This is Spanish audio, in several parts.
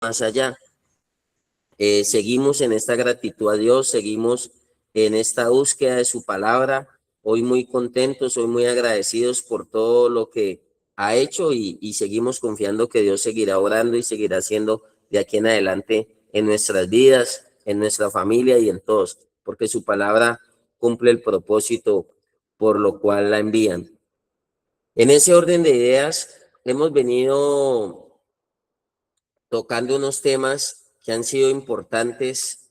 más allá. Seguimos en esta gratitud a Dios, seguimos en esta búsqueda de su palabra. Hoy muy contentos, hoy muy agradecidos por todo lo que ha hecho y seguimos confiando que Dios seguirá orando y seguirá haciendo de aquí en adelante en nuestras vidas, en nuestra familia y en todos, porque su palabra cumple el propósito por lo cual la envían. En ese orden de ideas, hemos venido tocando unos temas que han sido importantes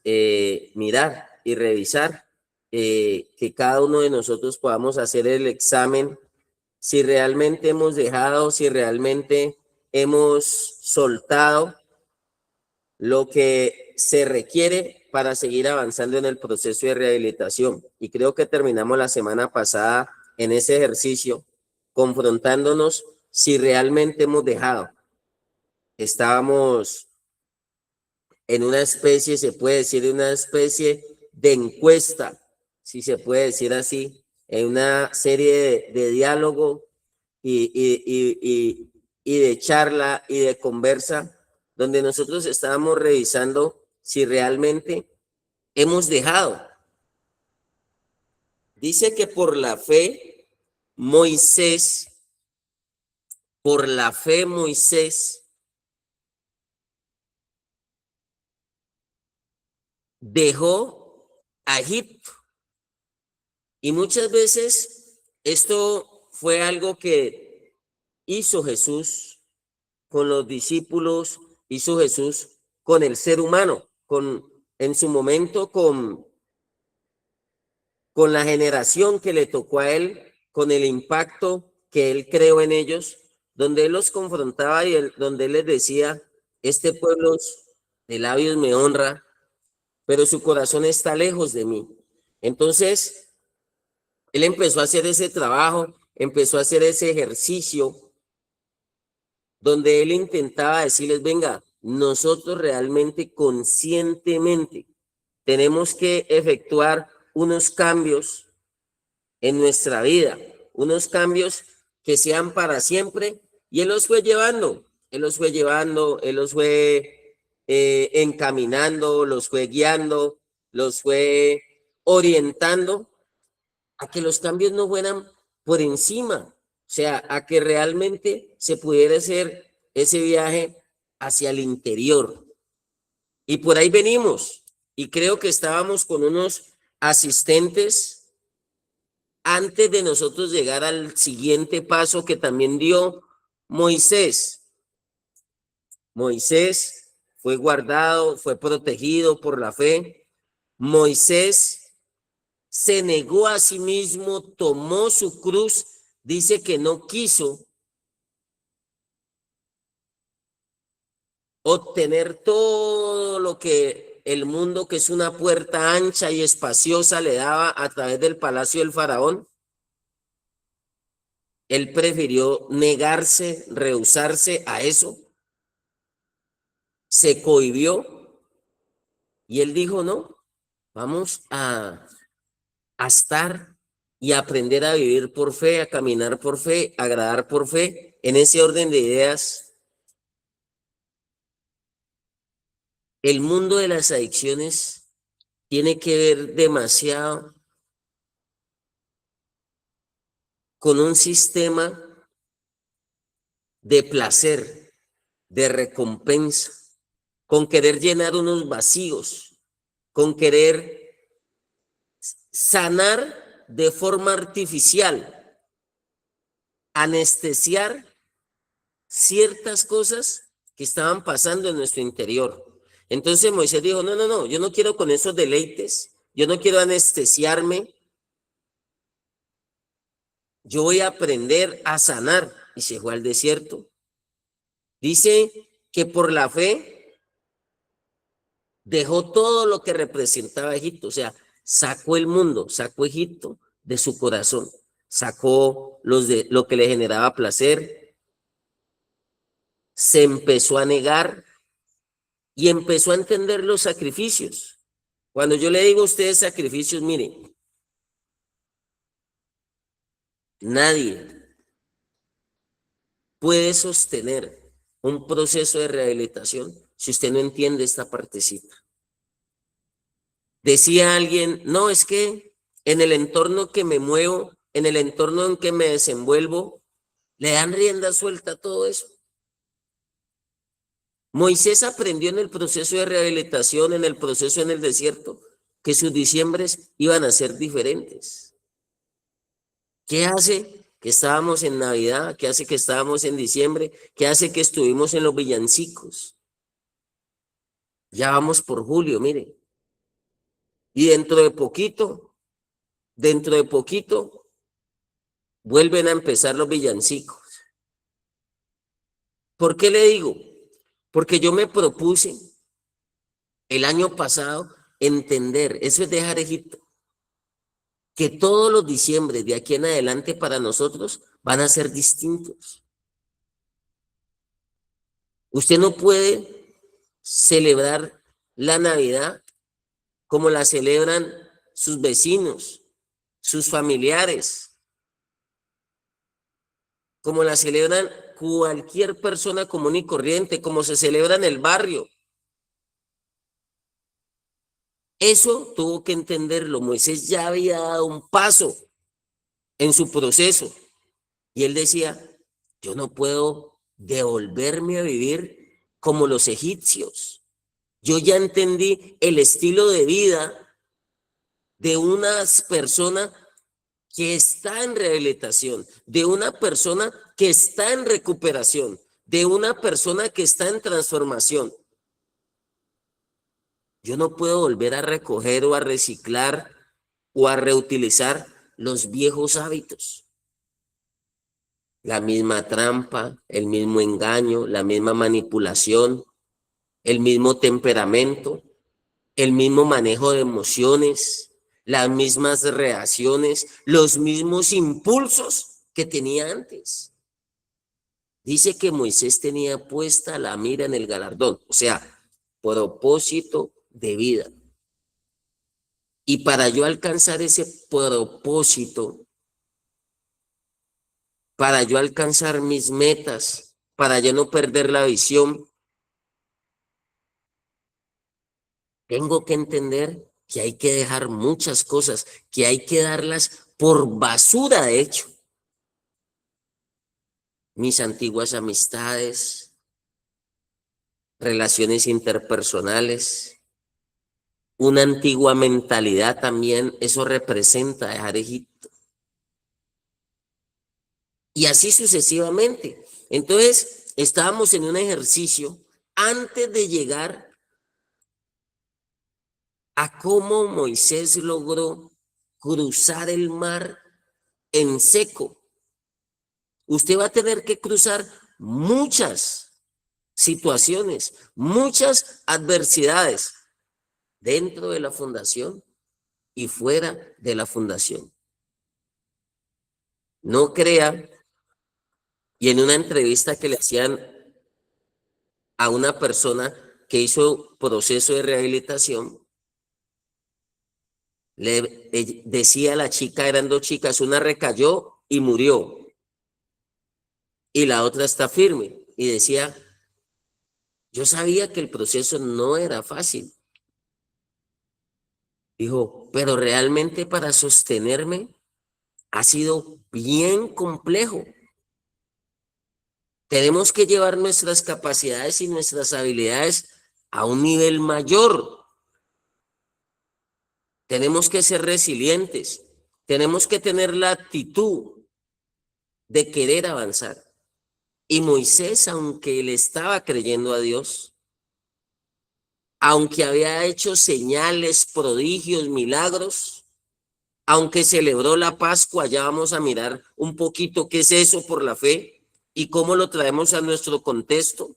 mirar y revisar, que cada uno de nosotros podamos hacer el examen si realmente hemos dejado, si realmente hemos soltado lo que se requiere para seguir avanzando en el proceso de rehabilitación. Y creo que terminamos la semana pasada en ese ejercicio, confrontándonos si realmente hemos dejado. Estábamos en una especie, se puede decir, una especie de encuesta, si se puede decir así, en una serie de diálogo y de charla y de conversa, donde nosotros estábamos revisando si realmente hemos dejado. Dice que Moisés, por la fe Moisés dejó a Egipto. Y muchas veces esto fue algo que hizo Jesús con los discípulos, hizo Jesús con el ser humano, en su momento con la generación que le tocó a él, con el impacto que él creó en ellos, donde él los confrontaba y donde él les decía, este pueblo de labios me honra, pero su corazón está lejos de mí. Entonces, él empezó a hacer ese trabajo, empezó a hacer ese ejercicio donde él intentaba decirles, venga, nosotros realmente conscientemente tenemos que efectuar unos cambios en nuestra vida, unos cambios que sean para siempre, y él los fue llevando, él los fue encaminando, los fue guiando, los fue orientando a que los cambios no fueran por encima, o sea, a que realmente se pudiera hacer ese viaje hacia el interior. Y por ahí venimos, y creo que estábamos con unos asistentes antes de nosotros llegar al siguiente paso que también dio Moisés. Moisés fue guardado, fue protegido por la fe. Moisés se negó a sí mismo, tomó su cruz, dice que no quiso obtener todo lo que el mundo, que es una puerta ancha y espaciosa, le daba a través del palacio del faraón. Él prefirió negarse, rehusarse a eso, se cohibió y él dijo, no, vamos a estar y aprender a vivir por fe, a caminar por fe, a agradar por fe. En ese orden de ideas, el mundo de las adicciones tiene que ver demasiado con un sistema de placer, de recompensa, con querer llenar unos vacíos, con querer sanar de forma artificial, anestesiar ciertas cosas que estaban pasando en nuestro interior. Entonces Moisés dijo, no, no, no, yo no quiero con esos deleites, yo no quiero anestesiarme, yo voy a aprender a sanar. Y se fue al desierto. Dice que por la fe dejó todo lo que representaba Egipto, o sea, sacó el mundo, sacó Egipto de su corazón, sacó lo que le generaba placer, se empezó a negar y empezó a entender los sacrificios. Cuando yo le digo a ustedes sacrificios, miren, nadie puede sostener un proceso de rehabilitación si usted no entiende esta partecita. Decía alguien, no, es que en el entorno que me muevo, en el entorno en que me desenvuelvo, le dan rienda suelta a todo eso. Moisés aprendió en el proceso de rehabilitación, en el proceso en el desierto, que sus diciembres iban a ser diferentes. ¿Qué hace que estábamos en Navidad? ¿Qué hace que estábamos en diciembre? ¿Qué hace que estuvimos en los villancicos? Ya vamos por julio, mire. Y dentro de poquito, vuelven a empezar los villancicos. ¿Por qué le digo? Porque yo me propuse el año pasado entender, eso es dejar Egipto, que todos los diciembres de aquí en adelante para nosotros van a ser distintos. Usted no puede celebrar la Navidad como la celebran sus vecinos, sus familiares, como la celebran cualquier persona común y corriente, como se celebra en el barrio. Eso tuvo que entenderlo. Moisés ya había dado un paso en su proceso y él decía, yo no puedo devolverme a vivir como los egipcios. Yo ya entendí el estilo de vida de una persona que está en rehabilitación, de una persona que está en recuperación, de una persona que está en transformación. Yo no puedo volver a recoger o a reciclar o a reutilizar los viejos hábitos. La misma trampa, el mismo engaño, la misma manipulación, el mismo temperamento, el mismo manejo de emociones, las mismas reacciones, los mismos impulsos que tenía antes. Dice que Moisés tenía puesta la mira en el galardón, o sea, propósito de vida. Y para yo alcanzar ese propósito, para yo alcanzar mis metas, para yo no perder la visión, tengo que entender que hay que dejar muchas cosas, que hay que darlas por basura, de hecho. Mis antiguas amistades, relaciones interpersonales, una antigua mentalidad también, eso representa dejar Egipto. Y así sucesivamente. Entonces, estábamos en un ejercicio antes de llegar a cómo Moisés logró cruzar el mar en seco. Usted va a tener que cruzar muchas situaciones, muchas adversidades dentro de la fundación y fuera de la fundación. No crea, y en una entrevista que le hacían a una persona que hizo proceso de rehabilitación, le decía a la chica, eran dos chicas, una recayó y murió, y la otra está firme, y decía, yo sabía que el proceso no era fácil. Dijo, pero realmente para sostenerme ha sido bien complejo. Tenemos que llevar nuestras capacidades y nuestras habilidades a un nivel mayor. Tenemos que ser resilientes. Tenemos que tener la actitud de querer avanzar. Y Moisés, aunque le estaba creyendo a Dios, aunque había hecho señales, prodigios, milagros, aunque celebró la Pascua, ya vamos a mirar un poquito qué es eso por la fe y cómo lo traemos a nuestro contexto.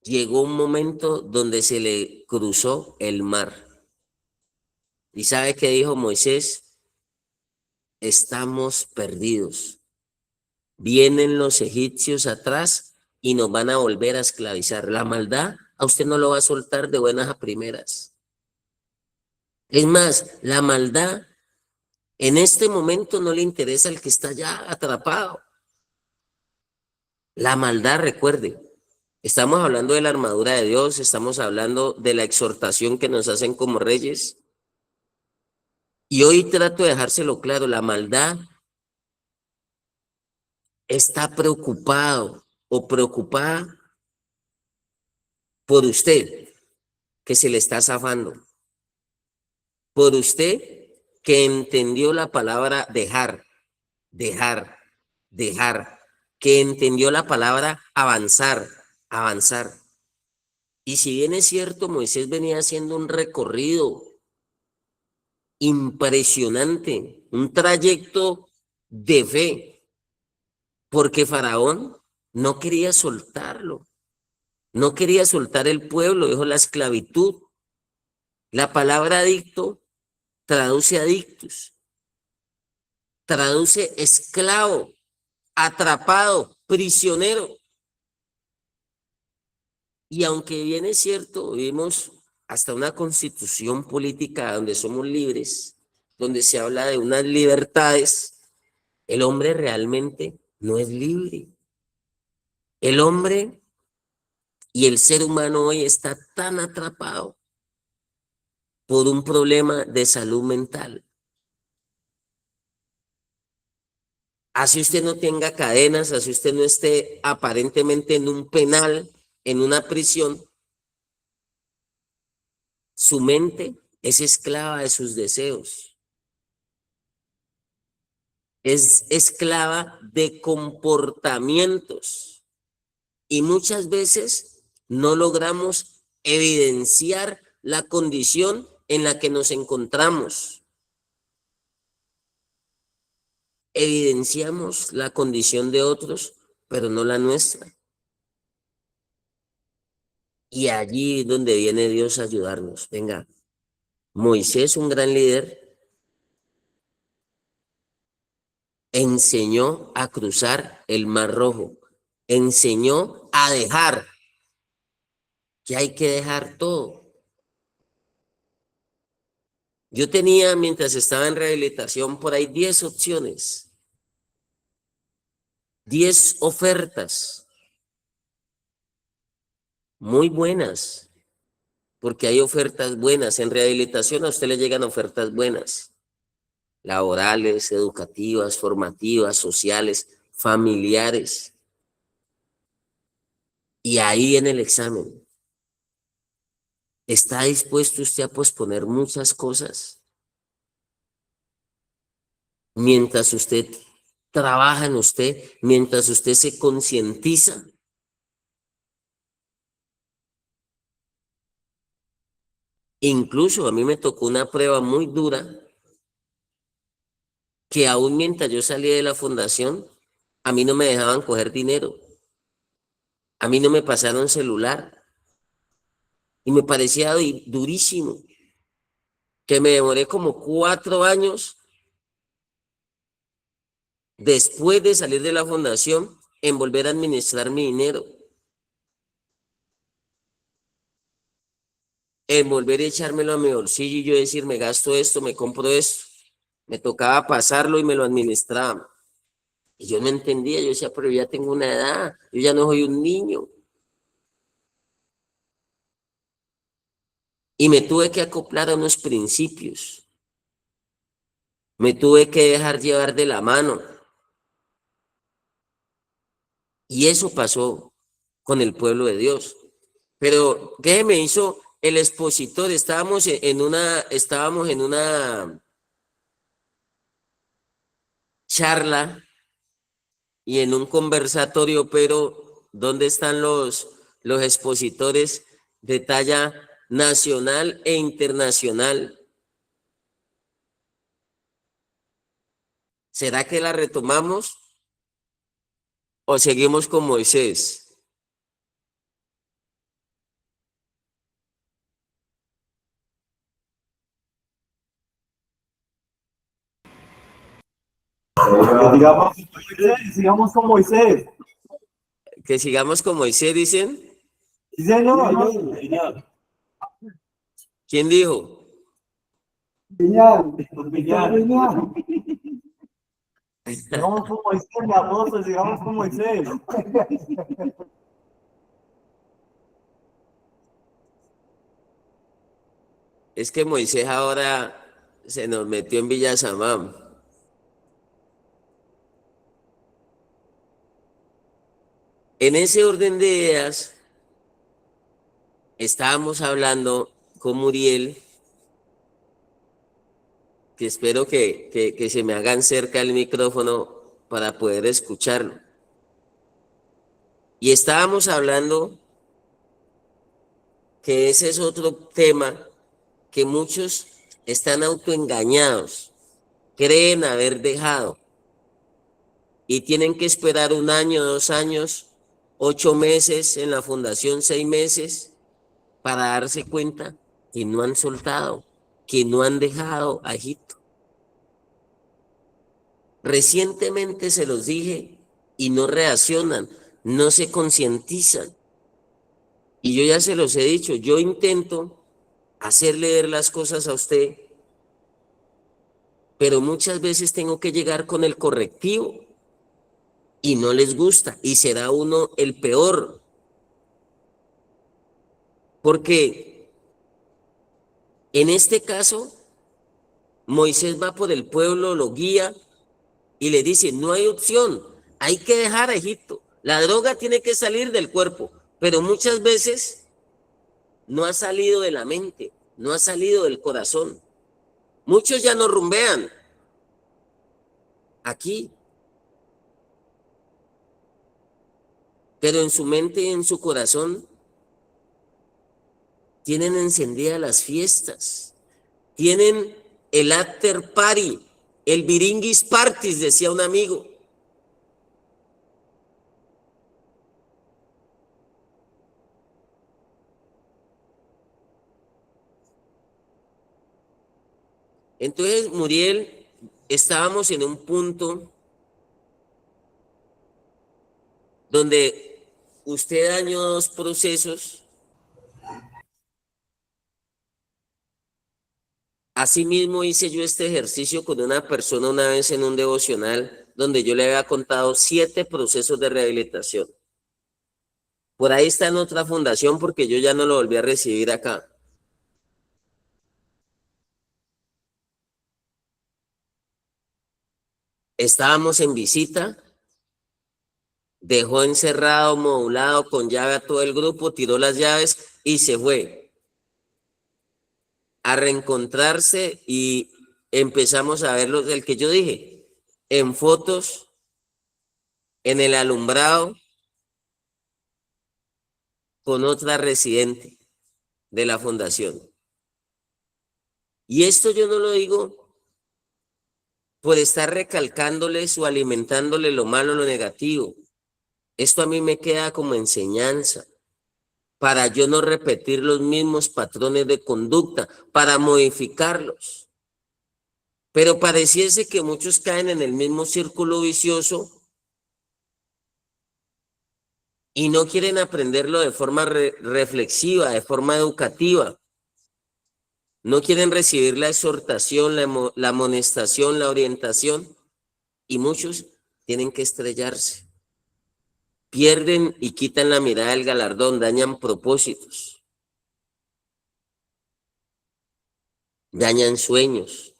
Llegó un momento donde se le cruzó el mar. ¿Y sabe qué dijo Moisés? Estamos perdidos. Vienen los egipcios atrás y nos van a volver a esclavizar. La maldad a usted no lo va a soltar de buenas a primeras. Es más, la maldad En este momento no le interesa el que está ya atrapado. La maldad, recuerde, estamos hablando de la armadura de Dios, estamos hablando de la exhortación que nos hacen como reyes. Y hoy trato de dejárselo claro, la maldad está preocupado o preocupada por usted que se le está zafando, por usted que entendió la palabra dejar, dejar, dejar, que entendió la palabra avanzar, avanzar. Y si bien es cierto, Moisés venía haciendo un recorrido impresionante, un trayecto de fe, porque Faraón no quería soltarlo, no quería soltar el pueblo, dijo la esclavitud. La palabra adicto traduce adictus, traduce esclavo, atrapado, prisionero. Y aunque bien es cierto, vivimos hasta una constitución política donde somos libres, donde se habla de unas libertades, el hombre realmente no es libre. El hombre y el ser humano hoy está tan atrapado por un problema de salud mental. Así usted no tenga cadenas, así usted no esté aparentemente en un penal, en una prisión, su mente es esclava de sus deseos, es esclava de comportamientos y muchas veces no logramos evidenciar la condición en la que nos encontramos. Evidenciamos la condición de otros, pero no la nuestra. Y allí es donde viene Dios a ayudarnos. Venga, Moisés, un gran líder, enseñó a cruzar el Mar Rojo, enseñó a dejar, que hay que dejar todo. Yo tenía, mientras estaba en rehabilitación, por ahí 10 opciones, 10 ofertas muy buenas, porque hay ofertas buenas. En rehabilitación a usted le llegan ofertas buenas, laborales, educativas, formativas, sociales, familiares. Y ahí en el examen, ¿está dispuesto usted a posponer muchas cosas mientras usted trabaja en usted, mientras usted se concientiza? Incluso a mí me tocó una prueba muy dura que aún mientras yo salí de la fundación, a mí no me dejaban coger dinero, a mí no me pasaron celular y me parecía durísimo, que me demoré como 4 años después de salir de la fundación en volver a administrar mi dinero, en volver a echármelo a mi bolsillo y yo decir, me gasto esto, me compro esto. Me tocaba pasarlo y me lo administraba. Y yo no entendía, yo decía, pero ya tengo una edad, yo ya no soy un niño. Y me tuve que acoplar a unos principios. Me tuve que dejar llevar de la mano. Y eso pasó con el pueblo de Dios. Pero, ¿qué me hizo el expositor? Estábamos en una charla y en un conversatorio, pero ¿dónde están los expositores de talla nacional e internacional? ¿Será que la retomamos o seguimos con Moisés? Digamos, sigamos con Moisés. Que sigamos con Moisés, dicen. Sí, señor. ¿Quién dijo? Genial. Genial. Sigamos con Moisés, mi apóstol, sigamos con Moisés. Es que Moisés ahora se nos metió en Villa Samam. En ese orden de ideas, estábamos hablando con Muriel, que espero que se me hagan cerca el micrófono para poder escucharlo. Y estábamos hablando que ese es otro tema que muchos están autoengañados, creen haber dejado y tienen que esperar 1 año, 2 años, 8 meses en la fundación, 6 meses para darse cuenta que no han soltado, que no han dejado a Egipto. Recientemente se los dije y no reaccionan, no se concientizan. Y yo ya se los he dicho, yo intento hacerle ver las cosas a usted, pero muchas veces tengo que llegar con el correctivo y no les gusta y será uno el peor. Porque en este caso, Moisés va por el pueblo, lo guía y le dice, no hay opción, hay que dejar a Egipto. La droga tiene que salir del cuerpo, pero muchas veces no ha salido de la mente, no ha salido del corazón. Muchos ya no rumbean aquí, pero en su mente y en su corazón tienen encendidas las fiestas, tienen el after party, el biringuis parties, decía un amigo. Entonces, Muriel, estábamos en un punto donde usted dañó 2 procesos. Asimismo, hice yo este ejercicio con una persona una vez en un devocional donde yo le había contado 7 procesos de rehabilitación. Por ahí está en otra fundación porque yo ya no lo volví a recibir acá. Estábamos en visita, dejó encerrado, modulado, con llave a todo el grupo, tiró las llaves y se fue a reencontrarse y empezamos a verlos, el que yo dije, en fotos, en el alumbrado, con otra residente de la fundación. Y esto yo no lo digo por estar recalcándoles o alimentándole lo malo, lo negativo. Esto a mí me queda como enseñanza para yo no repetir los mismos patrones de conducta, para modificarlos. Pero pareciese que muchos caen en el mismo círculo vicioso y no quieren aprenderlo de forma reflexiva, de forma educativa. No quieren recibir la exhortación, la amonestación, la orientación, y muchos tienen que estrellarse. Pierden y quitan la mirada del galardón, dañan propósitos, dañan sueños,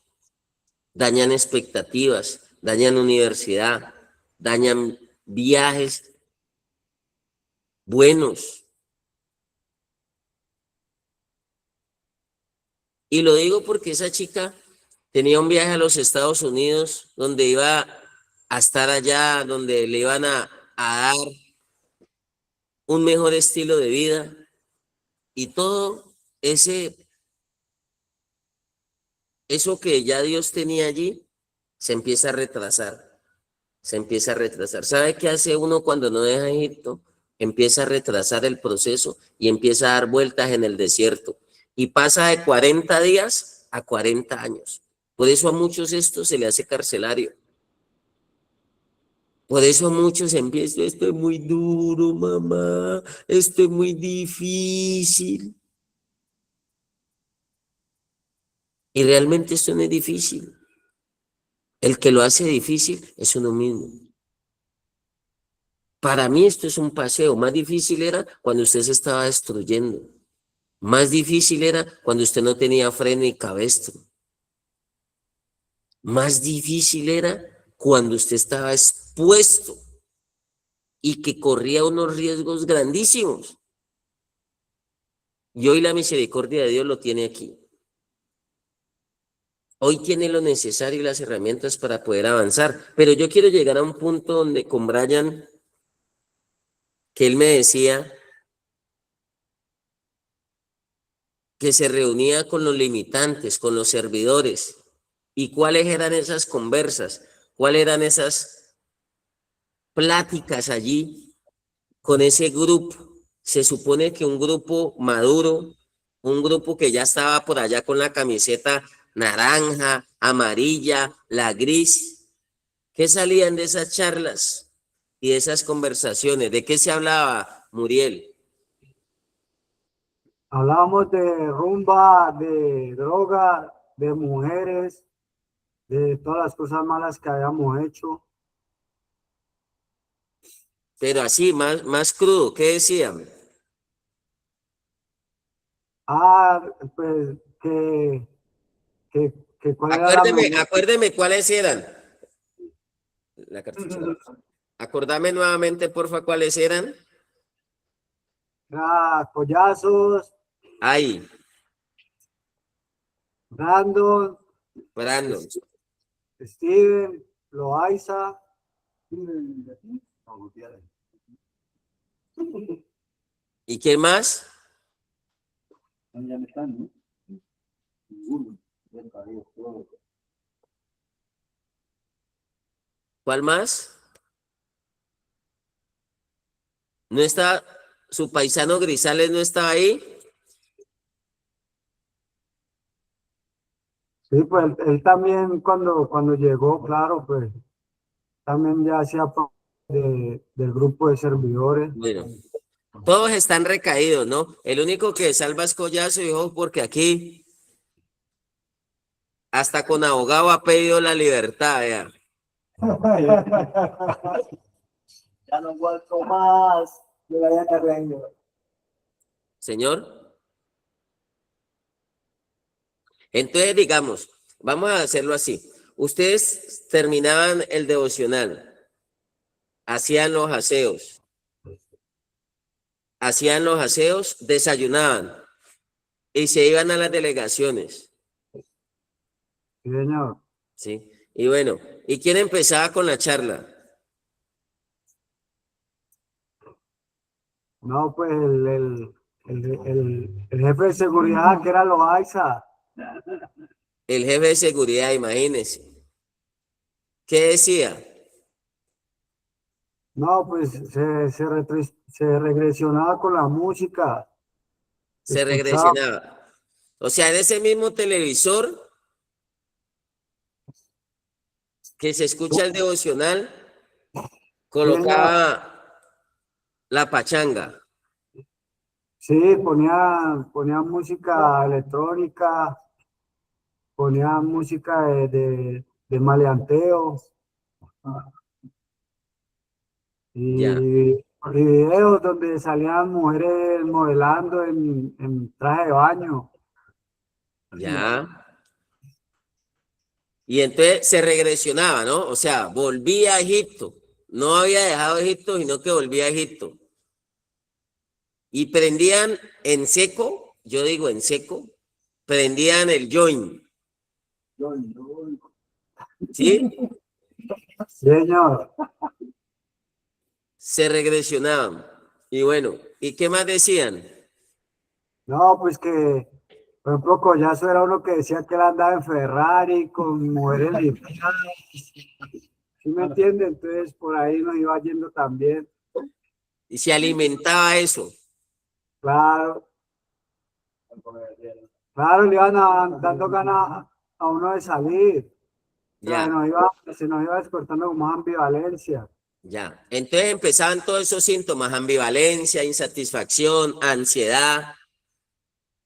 dañan expectativas, dañan universidad, dañan viajes buenos. Y lo digo porque esa chica tenía un viaje a los Estados Unidos donde iba a estar allá, donde le iban a dar un mejor estilo de vida y todo eso que ya Dios tenía allí se empieza a retrasar, se empieza a retrasar. ¿Sabe qué hace uno cuando no deja Egipto? Empieza a retrasar el proceso y empieza a dar vueltas en el desierto y pasa de 40 días a 40 años. Por eso a muchos esto se le hace carcelario. Por eso a muchos empiezan, esto es muy duro, mamá, esto es muy difícil. Y realmente esto no es difícil. El que lo hace difícil es uno mismo. Para mí esto es un paseo. Más difícil era cuando usted se estaba destruyendo. Más difícil era cuando usted no tenía freno y cabestro. Más difícil era cuando usted estaba expuesto y que corría unos riesgos grandísimos. Y hoy la misericordia de Dios lo tiene aquí. Hoy tiene lo necesario y las herramientas para poder avanzar. Pero yo quiero llegar a un punto donde con Brian, que él me decía que se reunía con los limitantes, con los servidores. ¿Y cuáles eran esas conversas? ¿Cuáles eran esas pláticas allí con ese grupo? Se supone que un grupo maduro, un grupo que ya estaba por allá con la camiseta naranja, amarilla, la gris. ¿Qué salían de esas charlas y de esas conversaciones? ¿De qué se hablaba, Muriel? Hablábamos de rumba, de droga, de mujeres, de todas las cosas malas que habíamos hecho. Pero así, más crudo, ¿qué decían? Pues que cuál era la mejor. Acuérdeme cuáles eran. La cartucha. Acordame nuevamente, porfa, cuáles eran. Era Collazos, Ahí, Brandon, Brandon. Steven, Loaiza. ¿Y quién más? ¿Cuál más? ¿No está su paisano Grisales, no estaba ahí? Sí, pues él también cuando llegó, claro, pues también ya hacía parte del grupo de servidores. Bueno, todos están recaídos, ¿no? El único que salva es Collazo, hijo, porque aquí hasta con abogado ha pedido la libertad, ya. Ya no aguanto más. Yo la había cargado. Señor. Entonces, digamos, vamos a hacerlo así. Ustedes terminaban el devocional, hacían los aseos, desayunaban y se iban a las delegaciones, Sí, señor. ¿sí? Y bueno, ¿y quién empezaba con la charla? No, pues el jefe de seguridad, que era Loaiza. El jefe de seguridad, imagínense. ¿Qué decía? No, pues se regresionaba con la música. Se Escuchaba. regresionaba. O sea, en ese mismo televisor que se escucha el devocional, Sí, señor. colocaba la pachanga. Sí, ponía música electrónica, ponía música de maleanteo Ya, y videos donde salían mujeres modelando en traje de baño. ya. Y entonces se regresionaba, ¿no? O sea, volvía a Egipto. No había dejado Egipto, sino que volvía a Egipto. Y prendían en seco, yo digo en seco, prendían el joint, ¿sí? Señor, Se regresionaban. Y bueno, ¿y qué más decían? no, pues que, por ejemplo, Collazo era uno que decía que él andaba en Ferrari con mujeres limpias. ¿Sí me entiende? Entonces por ahí nos iba yendo también. Y se alimentaba eso. Claro, claro, le iban dando ganas a uno de salir. O sea, Ya, se nos iba despertando como más ambivalencia. ya. Entonces empezaban todos esos síntomas, ambivalencia, insatisfacción, ansiedad,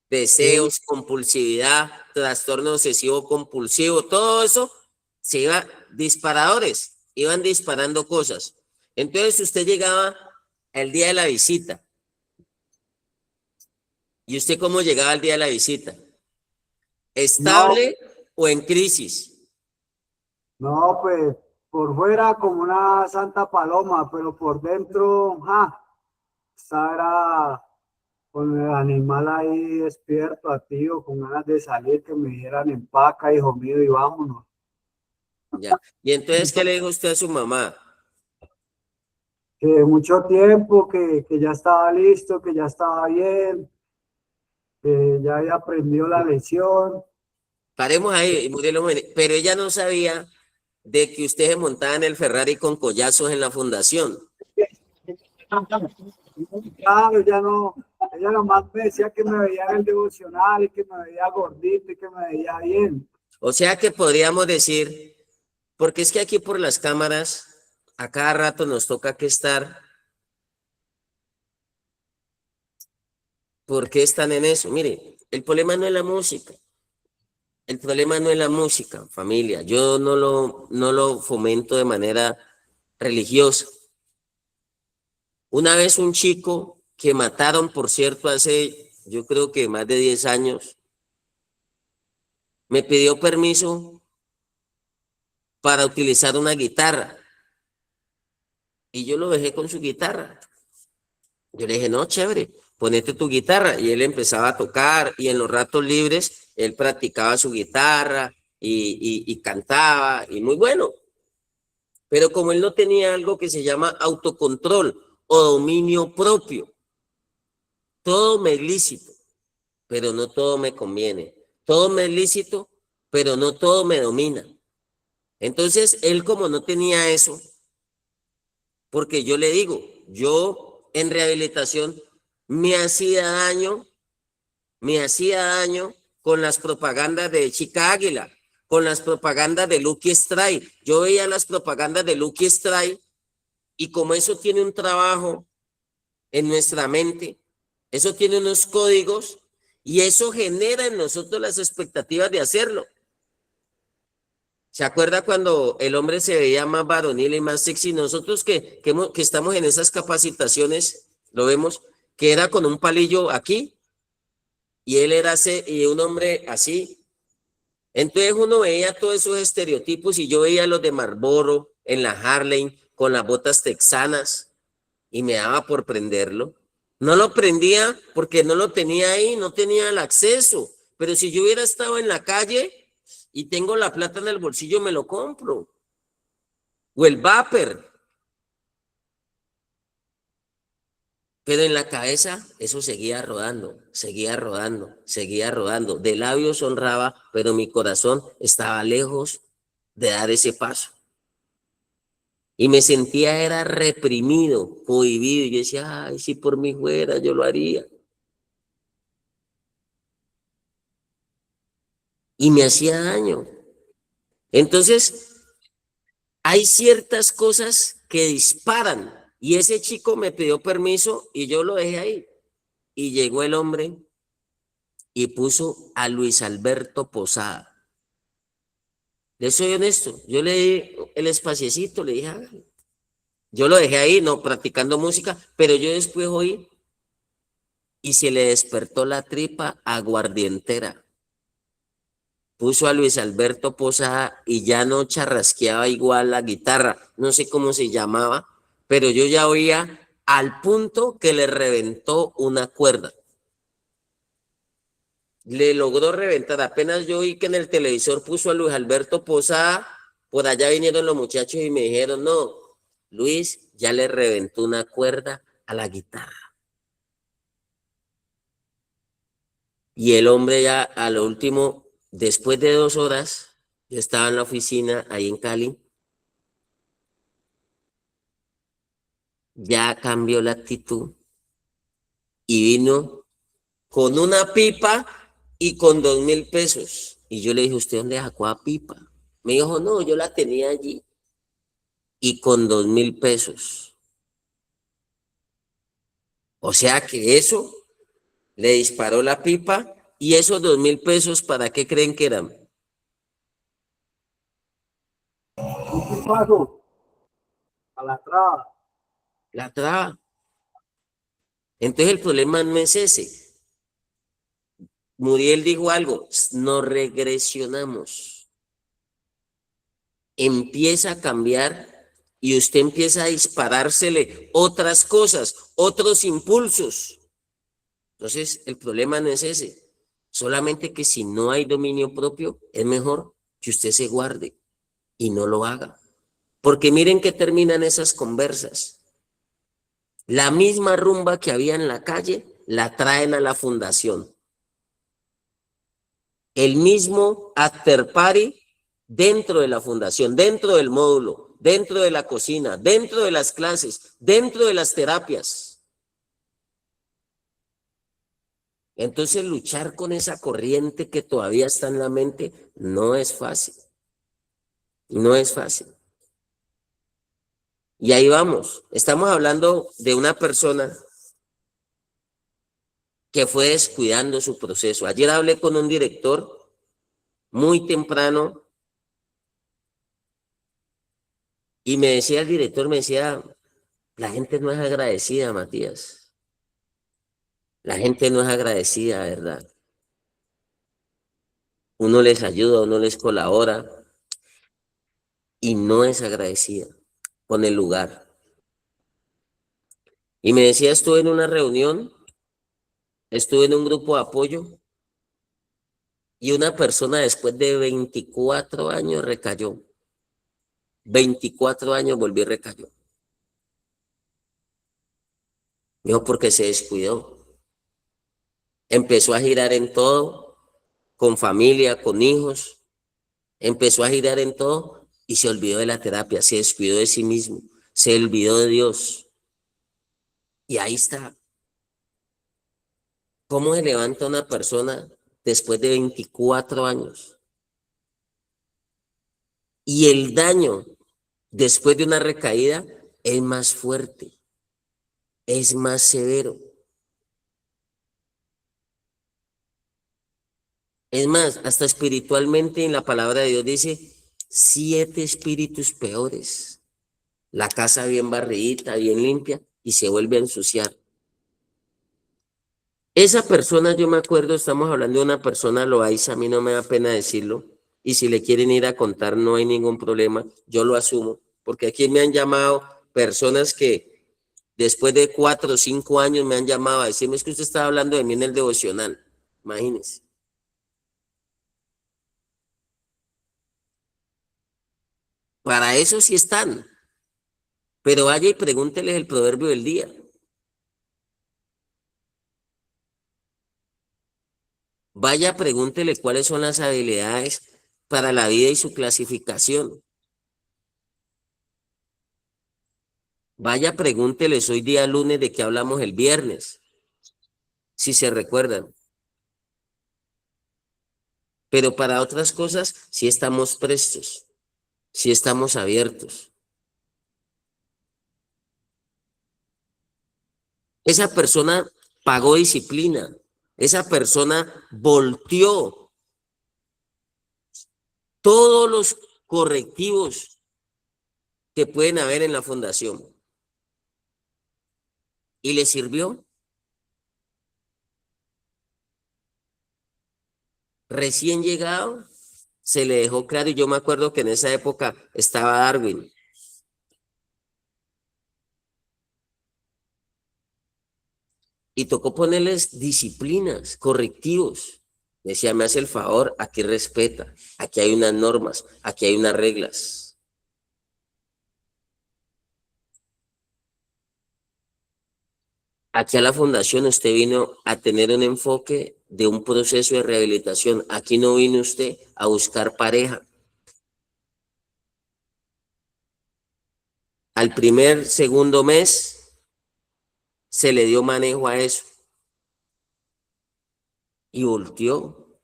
Sí, deseos, compulsividad, trastorno obsesivo compulsivo, todo eso se iba, disparadores, iban disparando cosas. Entonces usted llegaba el día de la visita. ¿Y usted cómo llegaba al día de la visita? No, ¿Estable o en crisis? no, pues por fuera como una santa paloma, pero por dentro, estaba con el animal ahí despierto, activo, con ganas de salir, que me dieran empaca, hijo mío, y vámonos. Ya. Y entonces, ¿qué le dijo usted a su mamá? Que mucho tiempo, que ya estaba listo, que ya estaba bien, que ya había aprendido la lección. Paremos ahí, Muriel Jiménez. Pero ella no sabía de que usted se montaba en el Ferrari con collazos en la fundación. Claro, ya no, ella nomás me decía que me veía en el devocional y que me veía gordito y que me veía bien. O sea que podríamos decir, porque es que aquí por las cámaras, a cada rato nos toca que estar. ¿Por qué están en eso? Mire, el problema no es la música. El problema no es la música, familia. Yo no lo fomento de manera religiosa. Una vez un chico que mataron, por cierto, hace yo creo que más de 10 años, me pidió permiso para utilizar una guitarra y yo lo dejé con su guitarra. Yo le dije, no, chévere, ponete tu guitarra. Y él empezaba a tocar y en los ratos libres él practicaba su guitarra y cantaba y muy bueno. Pero como él no tenía algo que se llama autocontrol o dominio propio, todo me es lícito, pero no todo me conviene. Todo me es lícito, pero no todo me domina. Entonces, él como no tenía eso, porque yo le digo, yo en rehabilitación me hacía daño, me hacía daño con las propagandas de Chica Águila, con las propagandas de Lucky Strike. Yo veía las propagandas de Lucky Strike y como eso tiene un trabajo en nuestra mente, eso tiene unos códigos y eso genera en nosotros las expectativas de hacerlo. ¿Se acuerda cuando el hombre se veía más varonil y más sexy? Nosotros que estamos en esas capacitaciones, lo vemos, que era con un palillo aquí y él era y un hombre así. Entonces uno veía todos esos estereotipos y yo veía los de Marlboro en la Harley con las botas texanas y me daba por prenderlo. No lo prendía porque no lo tenía ahí, no tenía el acceso. Pero si yo hubiera estado en la calle y tengo la plata en el bolsillo, me lo compro. O el vapor. Pero en la cabeza eso seguía rodando, seguía rodando, seguía rodando. De labios honraba, pero mi corazón estaba lejos de dar ese paso. Y me sentía era reprimido, cohibido. Y yo decía, ay, si por mí fuera, yo lo haría. Y me hacía daño. Entonces, hay ciertas cosas que disparan. Y ese chico me pidió permiso y yo lo dejé ahí. Y llegó el hombre y puso a Luis Alberto Posada. Le soy honesto, yo le di el espaciecito, le dije, hágale. Yo lo dejé ahí, no practicando música, pero yo después oí y se le despertó la tripa aguardientera. Puso a Luis Alberto Posada y ya no charrasqueaba igual la guitarra, no sé cómo se llamaba, pero yo ya oía al punto que le reventó una cuerda. Le logró reventar, apenas yo oí que en el televisor puso a Luis Alberto Posada, por allá vinieron los muchachos y me dijeron, no, Luis ya le reventó una cuerda a la guitarra. Y el hombre ya a lo último, después de 2 horas, yo estaba en la oficina ahí en Cali, ya cambió la actitud y vino con una pipa y con 2.000 pesos. Y yo le dije, ¿usted dónde sacó la pipa? Me dijo, no, yo la tenía allí y con 2.000 pesos. O sea que eso le disparó la pipa y esos 2.000 pesos, ¿para qué creen que eran? paso a la traba. La traba. Entonces el problema no es ese. Muriel dijo algo, no regresionamos. Empieza a cambiar y usted empieza a disparársele otras cosas, otros impulsos. Entonces el problema no es ese. Solamente que si no hay dominio propio, es mejor que usted se guarde y no lo haga. Porque miren que terminan esas conversas. La misma rumba que había en la calle, la traen a la fundación. El mismo after party dentro de la fundación, dentro del módulo, dentro de la cocina, dentro de las clases, dentro de las terapias. Entonces luchar con esa corriente que todavía está en la mente no es fácil. No es fácil. Y ahí vamos. Estamos hablando de una persona que fue descuidando su proceso. Ayer hablé con un director muy temprano y me decía el director, me decía, la gente no es agradecida, Matías. La gente no es agradecida, ¿verdad? Uno les ayuda, uno les colabora y no es agradecida con el lugar. Y me decía, estuve en una reunión, estuve en un grupo de apoyo y una persona después de 24 años recayó. 24 años volvió y recayó. Dijo, porque se descuidó. Empezó a girar en todo, con familia, con hijos. Empezó a girar en todo y se olvidó de la terapia, se descuidó de sí mismo, se olvidó de Dios. Y ahí está. ¿Cómo se levanta una persona después de 24 años? Y el daño después de una recaída es más fuerte, es más severo. Es más, hasta espiritualmente en la palabra de Dios dice 7 espíritus peores. La casa bien barridita, bien limpia y se vuelve a ensuciar. Esa persona, yo me acuerdo, estamos hablando de una persona Loaiza, a mí no me da pena decirlo, y si le quieren ir a contar no hay ningún problema, yo lo asumo, porque aquí me han llamado personas que después de 4 o 5 años me han llamado a decirme, es que usted estaba hablando de mí en el devocional, imagínense. Para eso sí están, pero vaya y pregúnteles el proverbio del día. Vaya, pregúntele cuáles son las habilidades para la vida y su clasificación. Vaya, pregúnteles hoy día lunes de qué hablamos el viernes, si se recuerdan. Pero para otras cosas sí estamos prestos, sí estamos abiertos. Esa persona pagó disciplina, esa persona volteó todos los correctivos que pueden haber en la fundación y le sirvió. Recién llegado, se le dejó claro y yo me acuerdo que en esa época estaba Darwin. Y tocó ponerles disciplinas, correctivos. Decía, me hace el favor, aquí respeta, aquí hay unas normas, aquí hay unas reglas. Aquí a la fundación usted vino a tener un enfoque de un proceso de rehabilitación. Aquí no vino usted a buscar pareja. Al primer, segundo mes se le dio manejo a eso y volteó.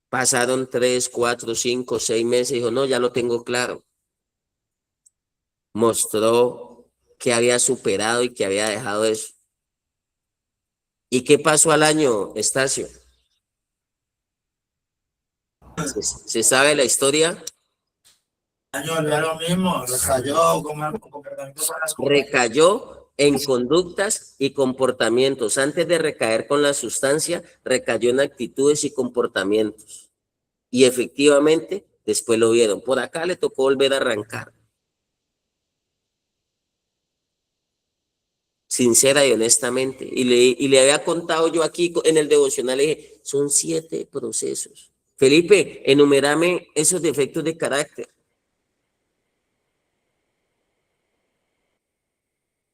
Pasaron 3, 4, 5, 6 meses y dijo, no, ya lo tengo claro. Mostró que había superado y que había dejado eso. ¿Y qué pasó al año, Estacio? ¿Se sabe la historia? Señor, es lo mismo, recayó con el comportamiento para las cosas. Recayó en conductas y comportamientos. Antes de recaer con la sustancia, recayó en actitudes y comportamientos. Y efectivamente, después lo vieron. Por acá le tocó volver a arrancar. Sincera y honestamente. Y le había contado yo aquí en el devocional, le dije, son 7 procesos. Felipe, enumérame esos defectos de carácter.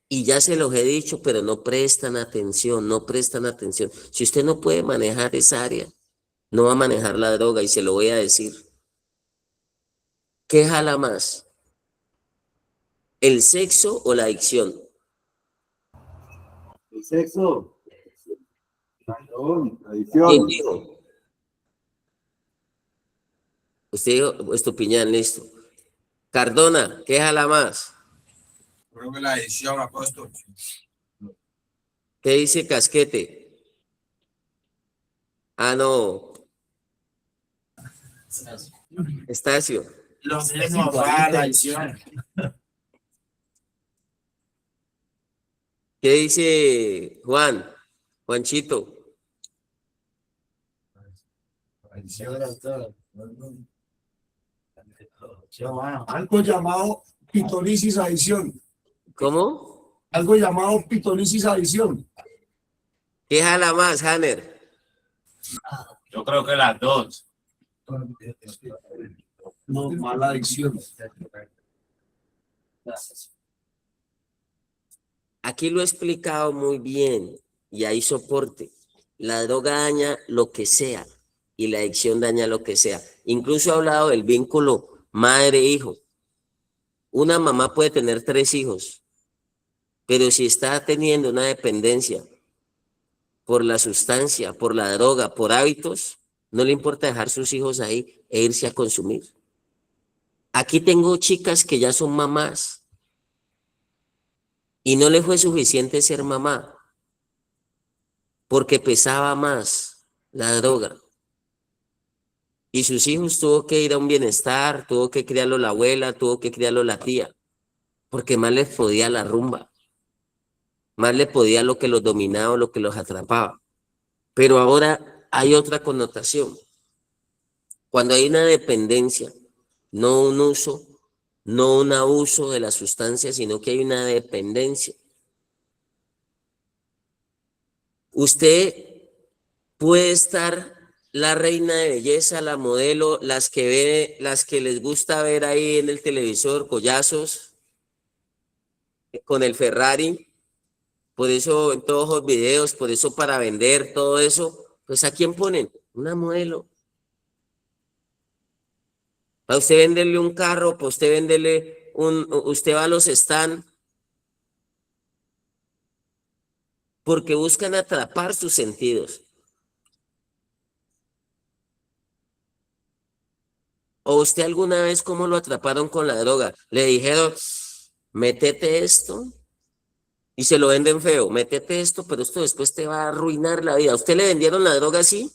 Y ya se los he dicho, pero no prestan atención, no prestan atención. Si usted no puede manejar esa área, no va a manejar la droga y se lo voy a decir. ¿Qué jala más? ¿El sexo o la adicción? El sexo. Perdón, ¿Quién adicción. dijo? Usted dijo, Estupiñán, listo. Cardona, ¿qué jala más? Creo que la edición, apóstol. ¿Qué dice Casquete? Ah, no. Estacio. Los mismos va la edición. ¿Qué dice Juan? Juanchito. Algo llamado pitonisis adición. ¿Cómo? Algo llamado pitonisis adición. ¿Qué jala más, Hanner? Yo creo que las dos. No, mala adicción. Aquí lo he explicado muy bien y hay soporte. La droga daña lo que sea y la adicción daña lo que sea. Incluso he hablado del vínculo madre-hijo. Una mamá puede tener 3 hijos, pero si está teniendo una dependencia por la sustancia, por la droga, por hábitos, no le importa dejar sus hijos ahí e irse a consumir. Aquí tengo chicas que ya son mamás y no le fue suficiente ser mamá porque pesaba más la droga. Y sus hijos tuvo que ir a un bienestar, tuvo que criarlo la abuela, tuvo que criarlo la tía, porque más les podía la rumba, más le podía lo que los dominaba, lo que los atrapaba. Pero ahora hay otra connotación. Cuando hay una dependencia, no un uso, no un abuso de la sustancia, sino que hay una dependencia. Usted puede estar la reina de belleza, la modelo, las que les gusta ver ahí en el televisor, collazos, con el Ferrari, por eso en todos los videos, por eso para vender todo eso, pues ¿a quién ponen? Una modelo. Para usted venderle un carro, para usted venderle usted va a los stand porque buscan atrapar sus sentidos. ¿O usted alguna vez cómo lo atraparon con la droga? Le dijeron, métete esto y se lo venden feo, métete esto, pero esto después te va a arruinar la vida. ¿A usted le vendieron la droga así?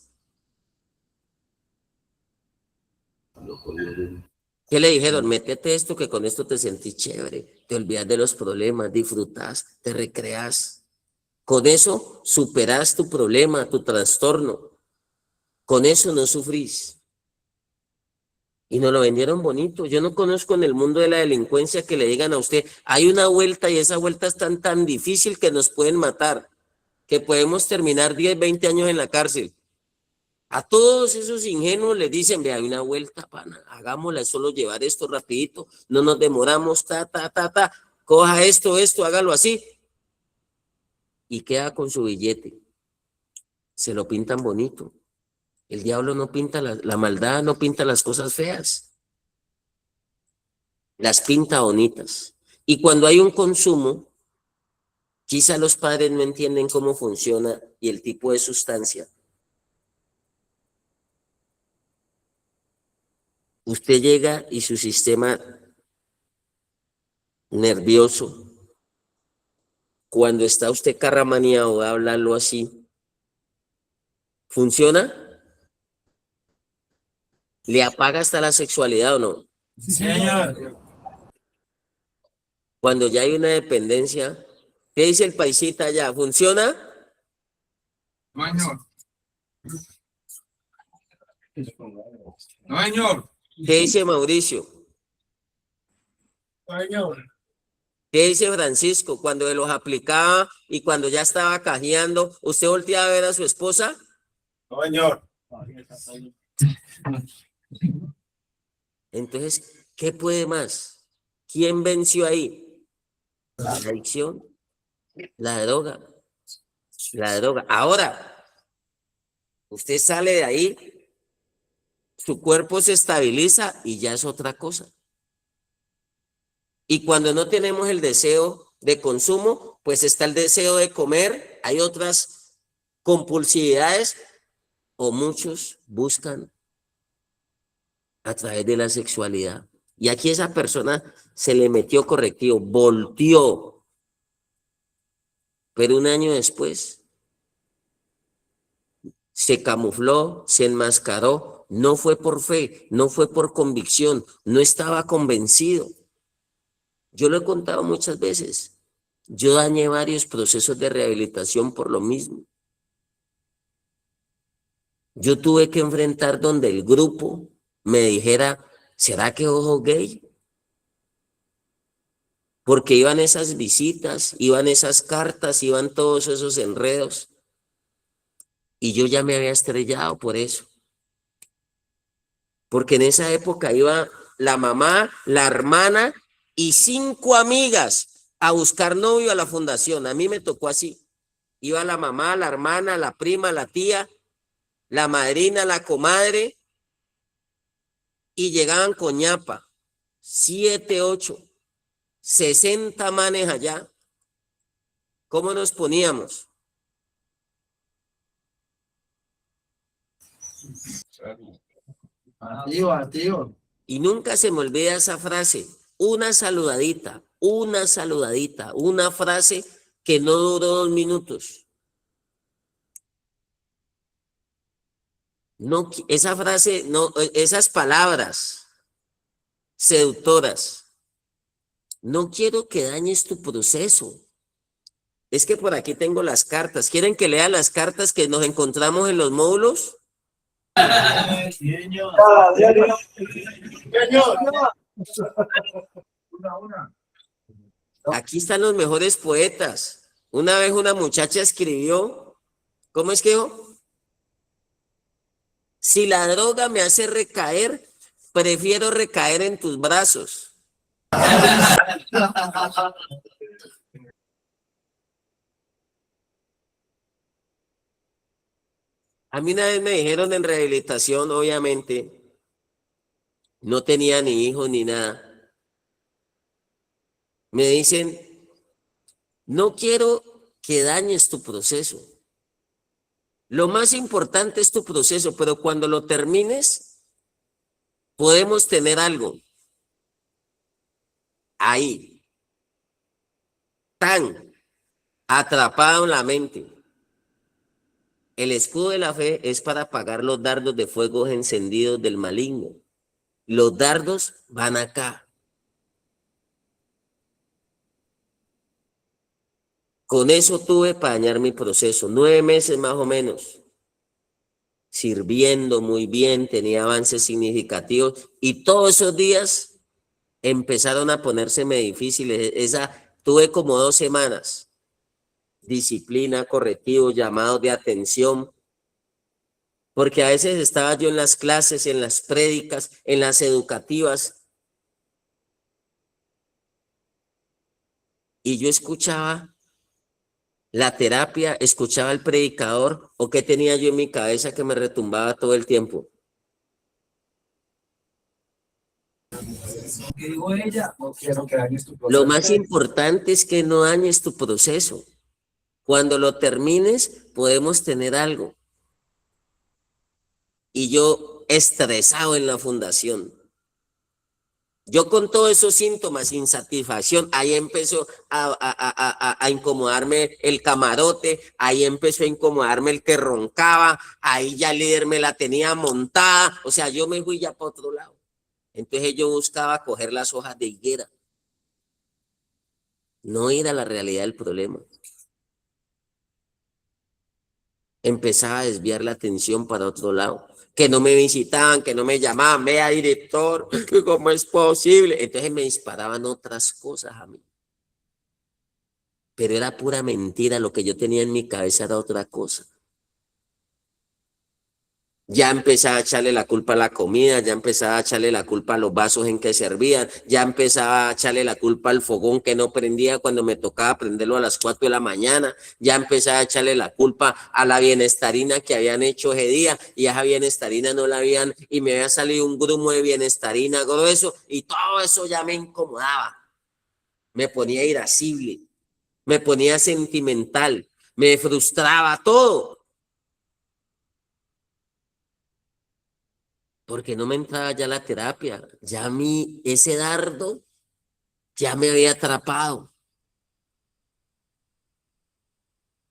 ¿Qué le dijeron? Métete esto que con esto te sentís chévere, te olvidas de los problemas, disfrutas, te recreas. Con eso superas tu problema, tu trastorno. Con eso no sufrís. Y nos lo vendieron bonito. Yo no conozco en el mundo de la delincuencia que le digan a usted, hay una vuelta y esa vuelta es tan difícil que nos pueden matar, que podemos terminar 10, 20 años en la cárcel. A todos esos ingenuos les dicen, ve, hay una vuelta, pana, hagámosla, es solo llevar esto rapidito, no nos demoramos, coja esto, hágalo así. Y queda con su billete. Se lo pintan bonito. El diablo no pinta la maldad, no pinta las cosas feas. Las pinta bonitas. Y cuando hay un consumo, quizá los padres no entienden cómo funciona y el tipo de sustancia. Usted llega y su sistema nervioso, cuando está usted carramaneado, voy a hablarlo así, ¿funciona? ¿Le apaga hasta la sexualidad o no? Sí, señor. Cuando ya hay una dependencia, ¿qué dice el paisita allá? ¿Funciona? No, señor. No, señor. ¿Qué dice Mauricio? No, señor. ¿Qué dice Francisco? Cuando él los aplicaba y cuando ya estaba cajeando, ¿usted volteaba a ver a su esposa? No, señor. Entonces, ¿qué puede más? ¿Quién venció ahí? La adicción, la droga, la droga. Ahora, usted sale de ahí, su cuerpo se estabiliza y ya es otra cosa. Y cuando no tenemos el deseo de consumo, pues está el deseo de comer, hay otras compulsividades o muchos buscan a través de la sexualidad. Y aquí esa persona se le metió correctivo, volteó, pero un año después se camufló, se enmascaró, no fue por fe, no fue por convicción, no estaba convencido. Yo lo he contado muchas veces. Yo dañé varios procesos de rehabilitación por lo mismo. Yo tuve que enfrentar donde el grupo me dijera, ¿será que ojo gay? Porque iban esas visitas, iban esas cartas, iban todos esos enredos. Y yo ya me había estrellado por eso. Porque en esa época iba la mamá, la hermana y 5 amigas a buscar novio a la fundación. A mí me tocó así. Iba la mamá, la hermana, la prima, la tía, la madrina, la comadre, y llegaban con ñapa, 7, 8, 60 manes allá. ¿Cómo nos poníamos? Activo. Y nunca se me olvida esa frase, una saludadita, una frase que no duró 2 minutos. No, esa frase, no, esas palabras seductoras. No quiero que dañes tu proceso. Es que por aquí tengo las cartas. ¿Quieren que lea las cartas que nos encontramos en los módulos? Señor. Una. Aquí están los mejores poetas. Una vez una muchacha escribió, ¿cómo es que dijo? Si la droga me hace recaer, prefiero recaer en tus brazos. A mí una vez me dijeron en rehabilitación, obviamente, no tenía ni hijos ni nada. Me dicen, no quiero que dañes tu proceso. Lo más importante es tu proceso, pero cuando lo termines, podemos tener algo ahí, tan atrapado en la mente. El escudo de la fe es para apagar los dardos de fuego encendidos del maligno. Los dardos van acá. Con eso tuve para dañar mi proceso, 9 meses más o menos, sirviendo muy bien, tenía avances significativos y todos esos días empezaron a ponérseme difíciles. Tuve como 2 semanas, disciplina, correctivo, llamados de atención, porque a veces estaba yo en las clases, en las prédicas, en las educativas y yo escuchaba la terapia, escuchaba al predicador o qué tenía yo en mi cabeza que me retumbaba todo el tiempo. ¿Qué dijo ella? No quiero que dañes tu proceso. Lo más importante es que no dañes tu proceso. Cuando lo termines, podemos tener algo. Y yo estresado en la fundación. Yo con todos esos síntomas, insatisfacción, ahí empezó a incomodarme el camarote, ahí empezó a incomodarme el que roncaba, ahí ya el líder me la tenía montada, o sea, yo me fui ya para otro lado. Entonces yo buscaba coger las hojas de higuera. No era la realidad del problema. Empezaba a desviar la atención para otro lado. Que no me visitaban, que no me llamaban, vea director, ¿cómo es posible? Entonces me disparaban otras cosas a mí. Pero era pura mentira, lo que yo tenía en mi cabeza era otra cosa. Ya empezaba a echarle la culpa a la comida, ya empezaba a echarle la culpa a los vasos en que servían, ya empezaba a echarle la culpa al fogón que no prendía cuando me tocaba prenderlo a las 4 de la mañana, ya empezaba a echarle la culpa a la bienestarina que habían hecho ese día y esa bienestarina no la habían y me había salido un grumo de bienestarina grueso y todo eso ya me incomodaba, me ponía irascible, me ponía sentimental, me frustraba todo. Porque no me entraba ya la terapia, ya a mí ese dardo ya me había atrapado.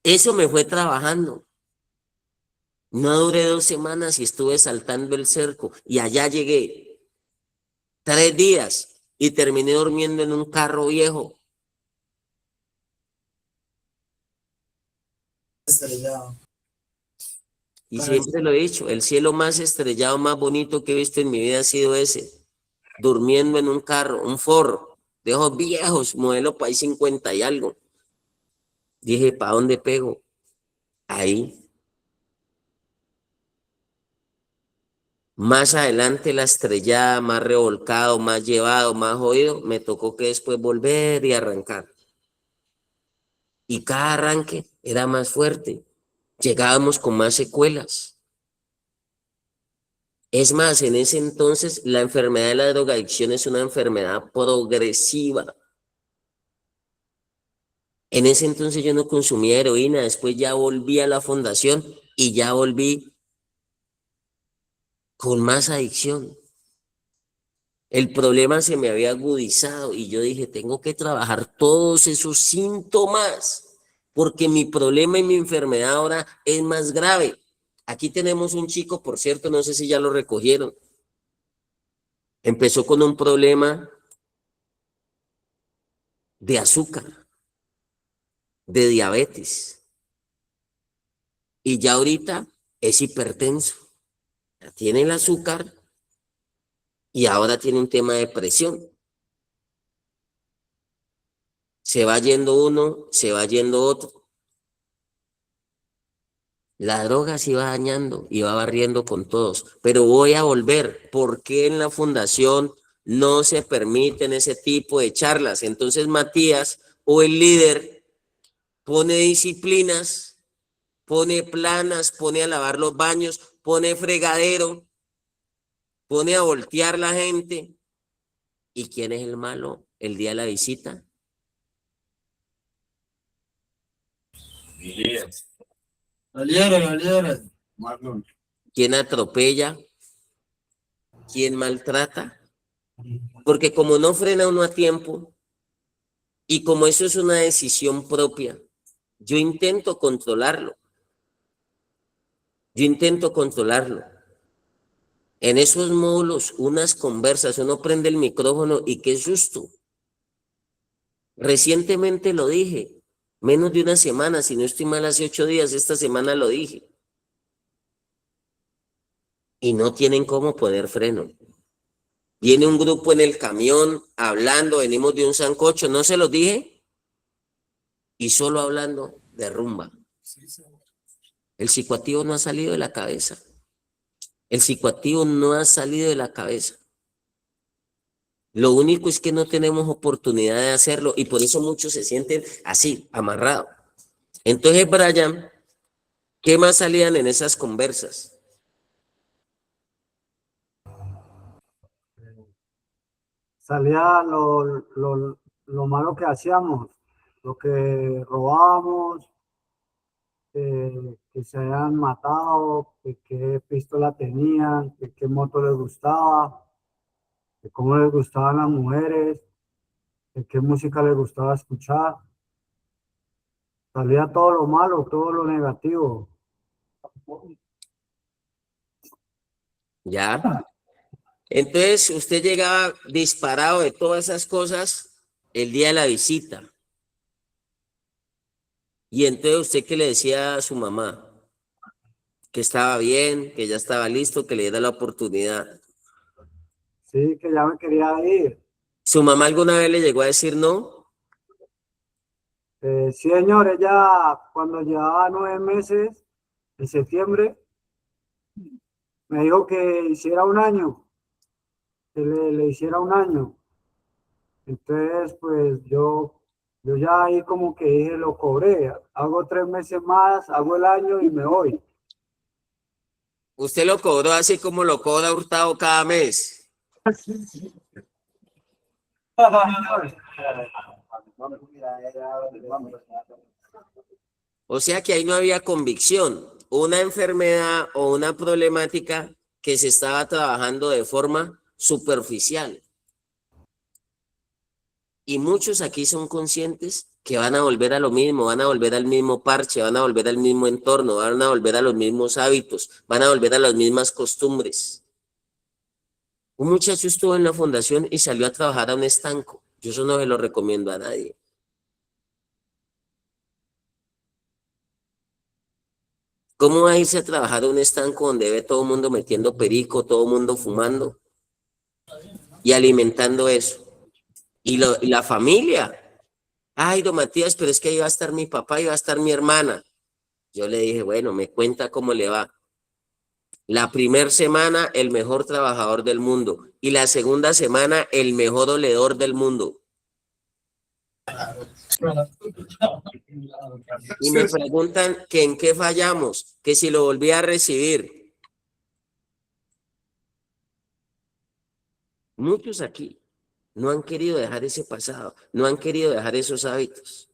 Eso me fue trabajando. No duré 2 semanas y estuve saltando el cerco y allá llegué 3 días y terminé durmiendo en un carro viejo. Estrellado. Y siempre lo he dicho, el cielo más estrellado, más bonito que he visto en mi vida ha sido ese, durmiendo en un carro, un Ford, de esos viejos, modelo país 50 y algo. Dije, ¿para dónde pego? Ahí. Más adelante la estrellada, más revolcado, más llevado, más jodido, me tocó que después volver y arrancar. Y cada arranque era más fuerte. Llegábamos con más secuelas. Es más, en ese entonces la enfermedad de la drogadicción es una enfermedad progresiva. En ese entonces yo no consumía heroína, después ya volví a la fundación y ya volví con más adicción. El problema se me había agudizado y yo dije, tengo que trabajar todos esos síntomas porque mi problema y mi enfermedad ahora es más grave. Aquí tenemos un chico, por cierto, no sé si ya lo recogieron. Empezó con un problema de azúcar, de diabetes y ya ahorita es hipertenso. Ya tiene el azúcar y ahora tiene un tema de presión. Se va yendo uno, se va yendo otro. La droga se iba dañando y va barriendo con todos, pero voy a volver. ¿Por qué en la fundación no se permiten ese tipo de charlas? Entonces Matías o el líder pone disciplinas, pone planas, pone a lavar los baños, pone fregadero, pone a voltear la gente. ¿Y quién es el malo el día de la visita? Los líderes. ¿Quién atropella? ¿Quién maltrata? Porque como no frena uno a tiempo y como eso es una decisión propia, yo intento controlarlo. Yo intento controlarlo. En esos módulos, unas conversas, uno prende el micrófono y qué susto. Recientemente lo dije, menos de una semana, si no estoy mal, hace 8 días, esta semana lo dije. Y no tienen cómo poner freno. Viene un grupo en el camión hablando, venimos de un sancocho, ¿no se los dije? Y solo hablando de rumba. El psicoactivo no ha salido de la cabeza. El psicoactivo no ha salido de la cabeza. Lo único es que no tenemos oportunidad de hacerlo y por eso muchos se sienten así, amarrados. Entonces, Brian, ¿qué más salían en esas conversas? Salía lo malo que hacíamos, lo que robábamos, que se habían matado, que qué pistola tenían, que qué moto les gustaba, de cómo les gustaban las mujeres, de qué música les gustaba escuchar. Salía todo lo malo, todo lo negativo. ¿Ya? Entonces, usted llegaba disparado de todas esas cosas el día de la visita. Y entonces, ¿usted qué le decía a su mamá? Que estaba bien, que ya estaba listo, que le diera la oportunidad. Sí, que ya me quería ir. ¿Su mamá alguna vez le llegó a decir no? Sí, señor, ella cuando llevaba 9 meses, en septiembre, me dijo que hiciera un año, que le hiciera un año. Entonces, pues yo ya ahí como que dije, lo cobré, hago 3 meses más, hago el año y me voy. Usted lo cobró así como lo cobra Hurtado cada mes. O sea que ahí no había convicción, una enfermedad o una problemática que se estaba trabajando de forma superficial. Y muchos aquí son conscientes que van a volver a lo mismo, van a volver al mismo parche, van a volver al mismo entorno, van a volver a los mismos hábitos, van a volver a las mismas costumbres. Un muchacho estuvo en la fundación y salió a trabajar a un estanco. Yo eso no se lo recomiendo a nadie. ¿Cómo va a irse a trabajar a un estanco donde ve todo el mundo metiendo perico, todo el mundo fumando y alimentando eso? Y la familia. Ay, don Matías, pero es que ahí va a estar mi papá y va a estar mi hermana. Yo le dije, bueno, me cuenta cómo le va. La primera semana, el mejor trabajador del mundo. Y la segunda semana, el mejor oledor del mundo. Y me preguntan que en qué fallamos, que si lo volví a recibir. Muchos aquí no han querido dejar ese pasado, no han querido dejar esos hábitos.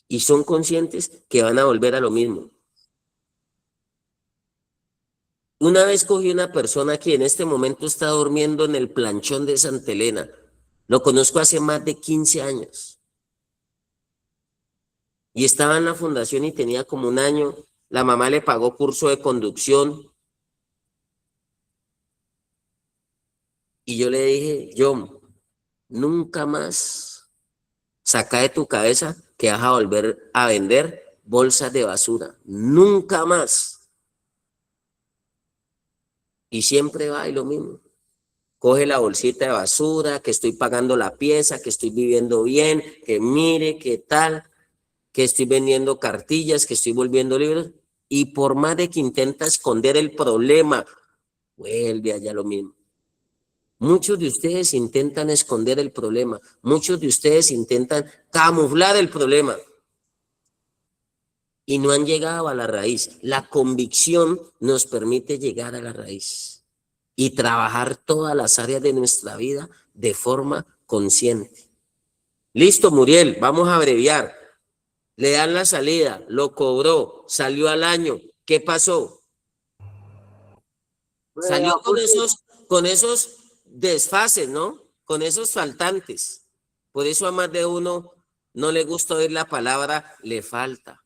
Y son conscientes que van a volver a lo mismo. Una vez cogí una persona que en este momento está durmiendo en el planchón de Santa Elena. Lo conozco hace más de 15 años. Y estaba en la fundación y tenía como un año. La mamá le pagó curso de conducción. Y yo le dije, John, nunca más saca de tu cabeza que vas a volver a vender bolsas de basura. Nunca más. Y siempre va y lo mismo. Coge la bolsita de basura, que estoy pagando la pieza, que estoy viviendo bien, que mire, qué tal, que estoy vendiendo cartillas, que estoy volviendo libros. Y por más de que intenta esconder el problema, vuelve allá lo mismo. Muchos de ustedes intentan esconder el problema, muchos de ustedes intentan camuflar el problema y no han llegado a la raíz. La convicción nos permite llegar a la raíz y trabajar todas las áreas de nuestra vida de forma consciente. Listo, Muriel, vamos a abreviar. Le dan la salida, lo cobró, salió al año. ¿Qué pasó? Pues, Salió con esos desfases, ¿no? Con esos faltantes. Por eso a más de uno no le gusta oír la palabra le falta.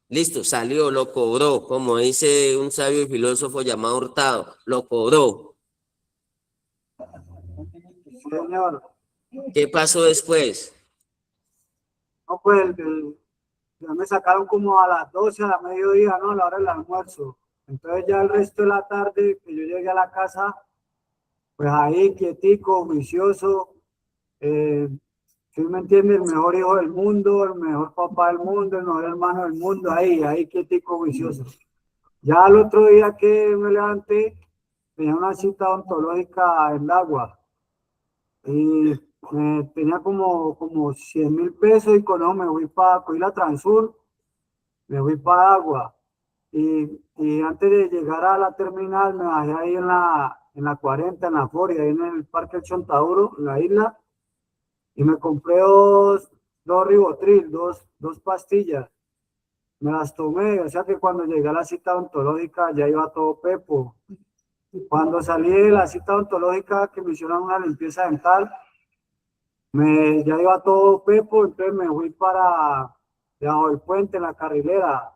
Listo, salió, lo cobró, como dice un sabio y filósofo llamado Hurtado, lo cobró. sí, señor. ¿Qué pasó después? No, pues ya me sacaron como a las 12 a la mediodía, ¿no? A la hora del almuerzo. Entonces ya el resto de la tarde que yo llegué a la casa, pues ahí quietico, juicioso, ¿sí me entiende? El mejor hijo del mundo, el mejor papá del mundo, el mejor hermano del mundo, ahí quietico, juicioso. Ya al otro día que me levanté, tenía una cita odontológica en Agua y tenía como 100.000 pesos y con eso me fui cogí la Transur, me fui para Agua y antes de llegar a la terminal me bajé ahí en la 40, en la Foria, ahí en el Parque El Chontaduro, en la isla, y me compré dos Ribotril, dos pastillas. Me las tomé, o sea que cuando llegué a la cita odontológica ya iba todo pepo. Cuando salí de la cita odontológica que me hicieron una limpieza dental, ya iba todo pepo, entonces me fui para debajo del puente, en la carrilera.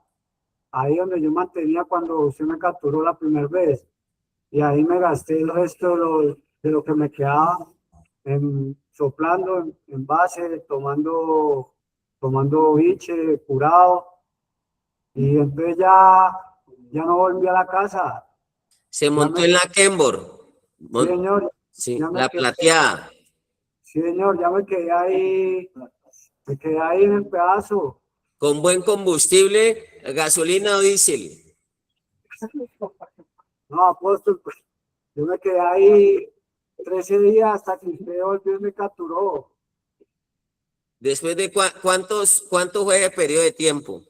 ahí donde yo mantenía cuando usted me capturó la primera vez. Y ahí me gasté el resto de lo que me quedaba soplando en base, tomando biche, curado. Y entonces ya no volví a la casa. Se montó en la Kenbor. Sí, señor, Sí, ya me la quedé, plateada. sí, señor, ya me quedé ahí en el pedazo. Con buen combustible, gasolina o diésel. No, apóstol, pues, yo me quedé ahí 13 días hasta que usted volvió y me capturó. Después de cuánto fue ese periodo de tiempo.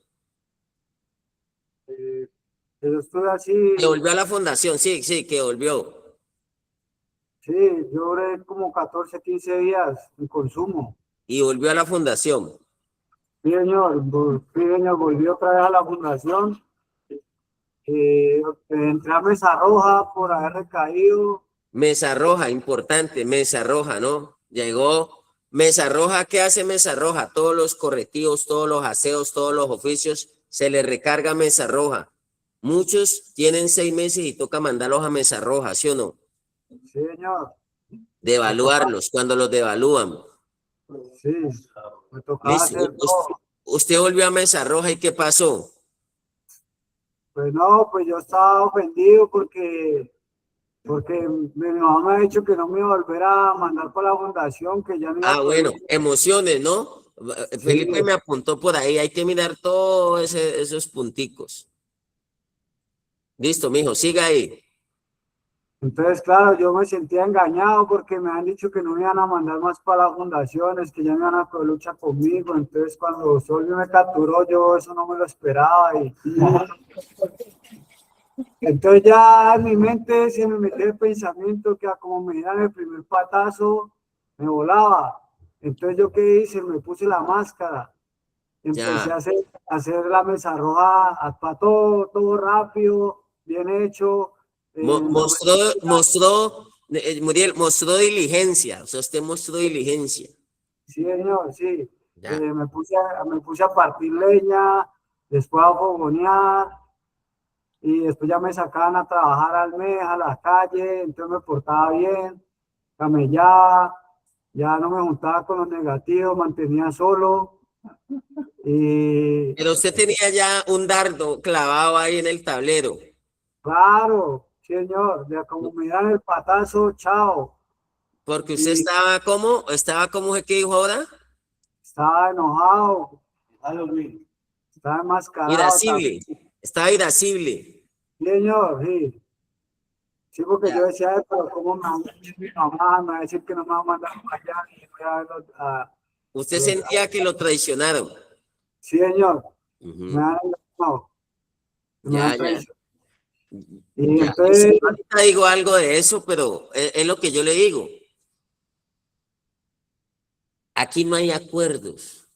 Eh, yo estuve Que así, volvió a la fundación, sí, sí, que volvió. sí, yo duré como 14, 15 días en consumo. Y volvió a la fundación. Sí, señor, volví otra vez a la fundación. Entré a Mesa Roja por haber recaído. Mesa Roja, importante, Mesa Roja, ¿no? Llegó Mesa Roja, ¿qué hace Mesa Roja? Todos los correctivos, todos los aseos, todos los oficios, se les recarga Mesa Roja. Muchos tienen 6 meses y toca mandarlos a Mesa Roja, ¿sí o no? Sí, señor, me tocaba, Devaluarlos, cuando los devalúan. sí, me tocaba Listo. hacer todo. Usted volvió a Mesa Roja y ¿qué pasó? Pues no, pues yo estaba ofendido porque mi mamá me ha dicho que no me iba a volver a mandar para la fundación, que ya no iba a Ah, poder. bueno, emociones, ¿no? Sí, Felipe me apuntó por ahí, hay que mirar todos esos punticos. Listo, mijo, siga ahí. entonces, claro, yo me sentía engañado porque me han dicho que no me iban a mandar más para las fundaciones, que ya no iban a poder luchar conmigo. Entonces, cuando Solvio me capturó, yo eso no me lo esperaba. Entonces ya en mi mente se me metió el pensamiento que como me dieran el primer patazo, me volaba. Entonces yo qué hice, me puse la máscara, empecé Ya. a hacer la mesa roja, para todo rápido, bien hecho. No me- Muriel, mostró diligencia, o sea, usted mostró diligencia. Sí, señor, sí. Ya. Me puse a partir leña, después a fogonear, y después ya me sacaban a trabajar al mes, a la calle, entonces me portaba bien, camellaba, ya no me juntaba con los negativos, mantenía solo. Y Pero usted tenía ya un dardo clavado ahí en el tablero, claro, señor, de como me dan el patazo, chao. porque usted Y estaba como es que dijo ahora, estaba enojado, estaba enmascarado también. irascible, estaba irascible. Señor, sí. Sí, porque yo Ya. decía, pero ¿cómo me va a decir mi mamá? Me va a decir que no me va a mandar para allá y voy a verlo Usted sentía que lo traicionaron. Sí, señor, me Ujú. han engañado, me Ya, han ya, traicionado. Y ya. Y sí, entonces, ahorita digo algo de eso, pero es lo que yo le digo. Aquí no hay acuerdos.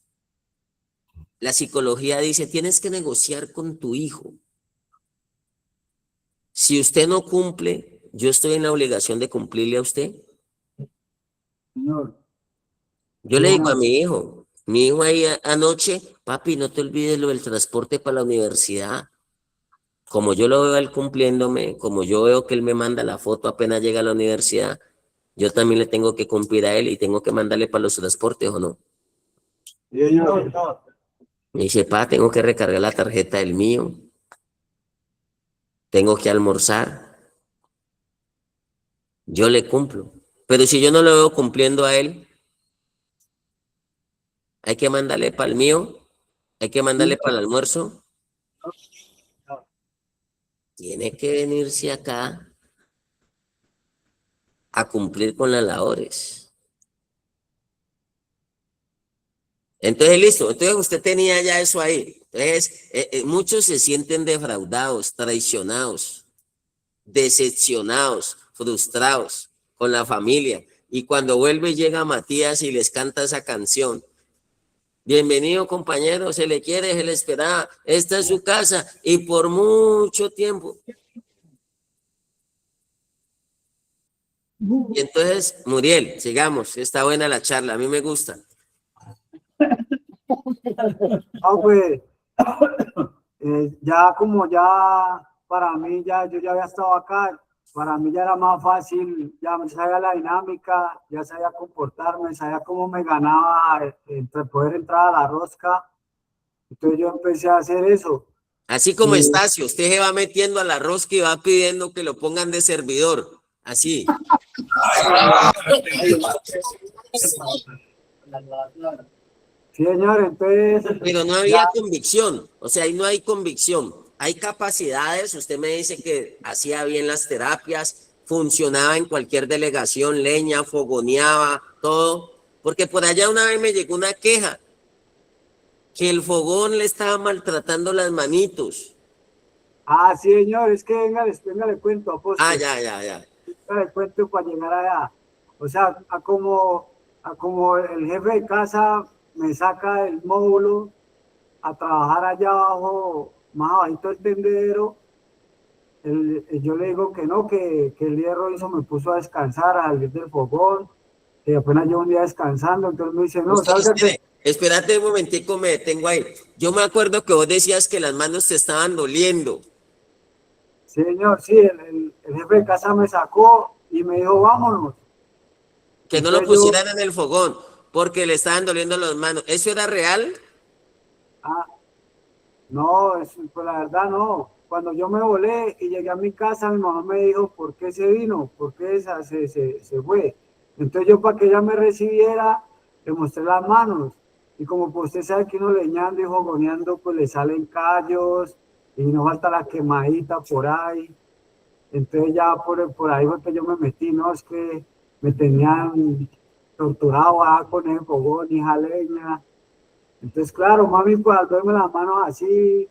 La psicología dice, tienes que negociar con tu hijo. Si usted no cumple, yo estoy en la obligación de cumplirle a usted. señor, Yo sí, le digo a señor, mi hijo ahí anoche, papi, no te olvides lo del transporte para la universidad. Como yo lo veo a él cumpliéndome, como yo veo que él me manda la foto apenas llega a la universidad, yo también le tengo que cumplir a él y tengo que mandarle para los transportes o no. sí, señor. Me dice, pa, tengo que recargar la tarjeta del mío, tengo que almorzar, yo le cumplo. Pero si yo no lo veo cumpliendo a él, hay que mandarle para el mío, hay que mandarle para el almuerzo. Tiene que venirse acá a cumplir con las labores. Entonces, listo. Entonces, usted tenía ya eso ahí. Entonces, muchos se sienten defraudados, traicionados, decepcionados, frustrados con la familia. Y cuando vuelve, llega Matías y les canta esa canción. Bienvenido, compañero, se le quiere, se le espera. Esta es su casa y por mucho tiempo. Y entonces, Muriel, sigamos. Está buena la charla, a mí me gusta. Ah, pues, Ya como ya para mí, yo ya había estado acá, para mí ya era más fácil, ya sabía la dinámica, ya sabía comportarme, sabía cómo me ganaba entre poder entrar a la rosca. Entonces yo empecé a hacer eso. Así como Y, Estacio, usted se va metiendo a la rosca y va pidiendo que lo pongan de servidor. Así. sí, señor, entonces Pero no ya, había convicción. O sea, ahí no hay convicción. Hay capacidades. Usted me dice que hacía bien las terapias, funcionaba en cualquier delegación, leña, fogoneaba, todo. Porque por allá una vez me llegó una queja que el fogón le estaba maltratando las manitos. sí, señor, es que venga, le cuento, Ah, apóstol. ya, ya, ya. El cuento para llegar allá. O sea, a como el jefe de casa me saca del módulo a trabajar allá abajo, más abajito del tendedero, yo le digo que no, que el hierro hizo me puso a descansar, a salir del fogón, que apenas llevo un día descansando, entonces me dice, no, Usted, salga que... espérate un momentico, me detengo ahí. Yo me acuerdo que vos decías que las manos te estaban doliendo, Sí, señor, sí, el jefe de casa me sacó y me dijo, vámonos. que no lo Entonces yo, pusieran en el fogón porque le estaban doliendo las manos. ¿Eso era real? ah, no, pues la verdad no. Cuando yo me volé y llegué a mi casa, mi mamá me dijo, ¿por qué se vino? ¿Por qué se fue? Entonces yo para que ella me recibiera, le mostré las manos. Y como pues usted sabe que uno leñando y fogoneando, pues le salen callos y no falta la quemadita por ahí. Entonces ya por ahí fue que yo me metí, ¿no? Es que me tenían torturado con el fogón y leña. Entonces, claro, mami, pues al verme las manos así,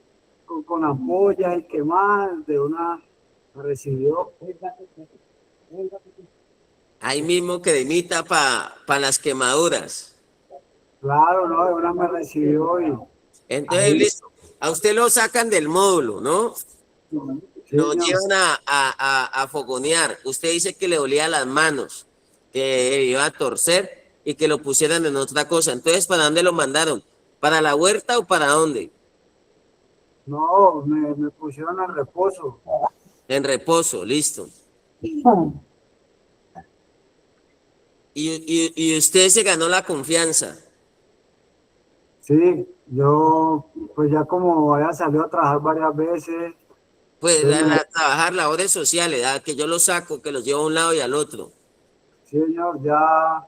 con ampollas y quemadas, de una me recibió. Ahí mismo cremita para las quemaduras. Claro, no, de una me recibió y Entonces, ahí, listo. A usted lo sacan del módulo, ¿no? sí, Lo señor. llevan a fogonear. Usted dice que le dolía las manos, que iba a torcer y que lo pusieran en otra cosa. Entonces, ¿para dónde lo mandaron? ¿Para la huerta o para dónde? No, me pusieron en reposo. En reposo, listo. Y usted se ganó la confianza. Sí, yo pues ya como había salido a trabajar varias veces, Pues entonces trabajar labores sociales, que yo los saco, que los llevo a un lado y al otro. sí, señor, ya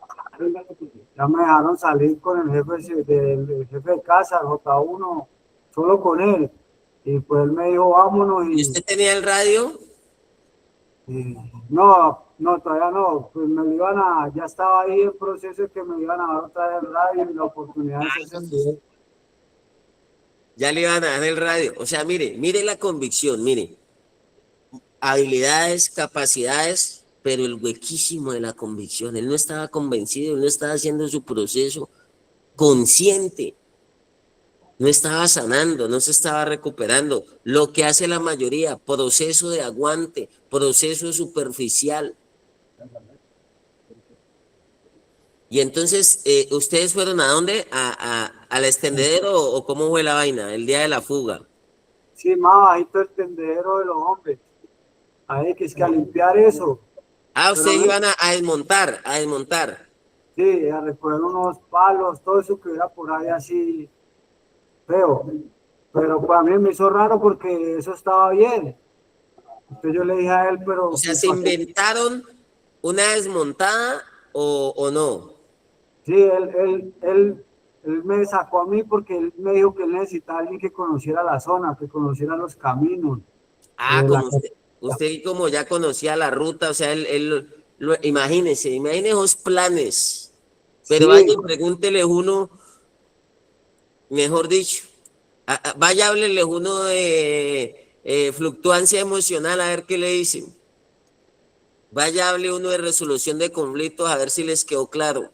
me dejaron salir con el el jefe de casa, el J1, solo con él. Y pues él me dijo, vámonos ¿Y usted tenía el radio? y no, no, todavía no, pues me lo ya estaba ahí en proceso de que me iban a dar otra vez el radio y la oportunidad de hacerse el video. Ya le iban a dar el radio. O sea, mire la convicción, mire. Habilidades, capacidades, pero el huequísimo de la convicción. Él no estaba convencido, él no estaba haciendo su proceso consciente, no estaba sanando, no se estaba recuperando. Lo que hace la mayoría, proceso de aguante, proceso superficial. Y entonces, ¿ustedes fueron a dónde? ¿Al extendedero o cómo fue la vaina? El día de la fuga. Sí, más bajito el tendedero de los hombres. Ahí que es que a limpiar eso. Ah, Pero ustedes no, iban a desmontar, a desmontar. sí, a recoger unos palos, todo eso que hubiera por ahí así feo. Pero para mí me hizo raro porque eso estaba bien. Entonces yo le dije a él, O pero sea, pues ¿se para qué. inventaron una desmontada o no? Sí, él me sacó a mí porque él me dijo que él necesitaba alguien que conociera la zona, que conociera los caminos. Ah, La... como usted como ya conocía la ruta, o sea, imagínese esos planes, pero vaya Sí, y pregúntele uno, mejor dicho, vaya háblele uno de fluctuancia emocional a ver qué le dicen, vaya hable uno de resolución de conflictos a ver si les quedó claro.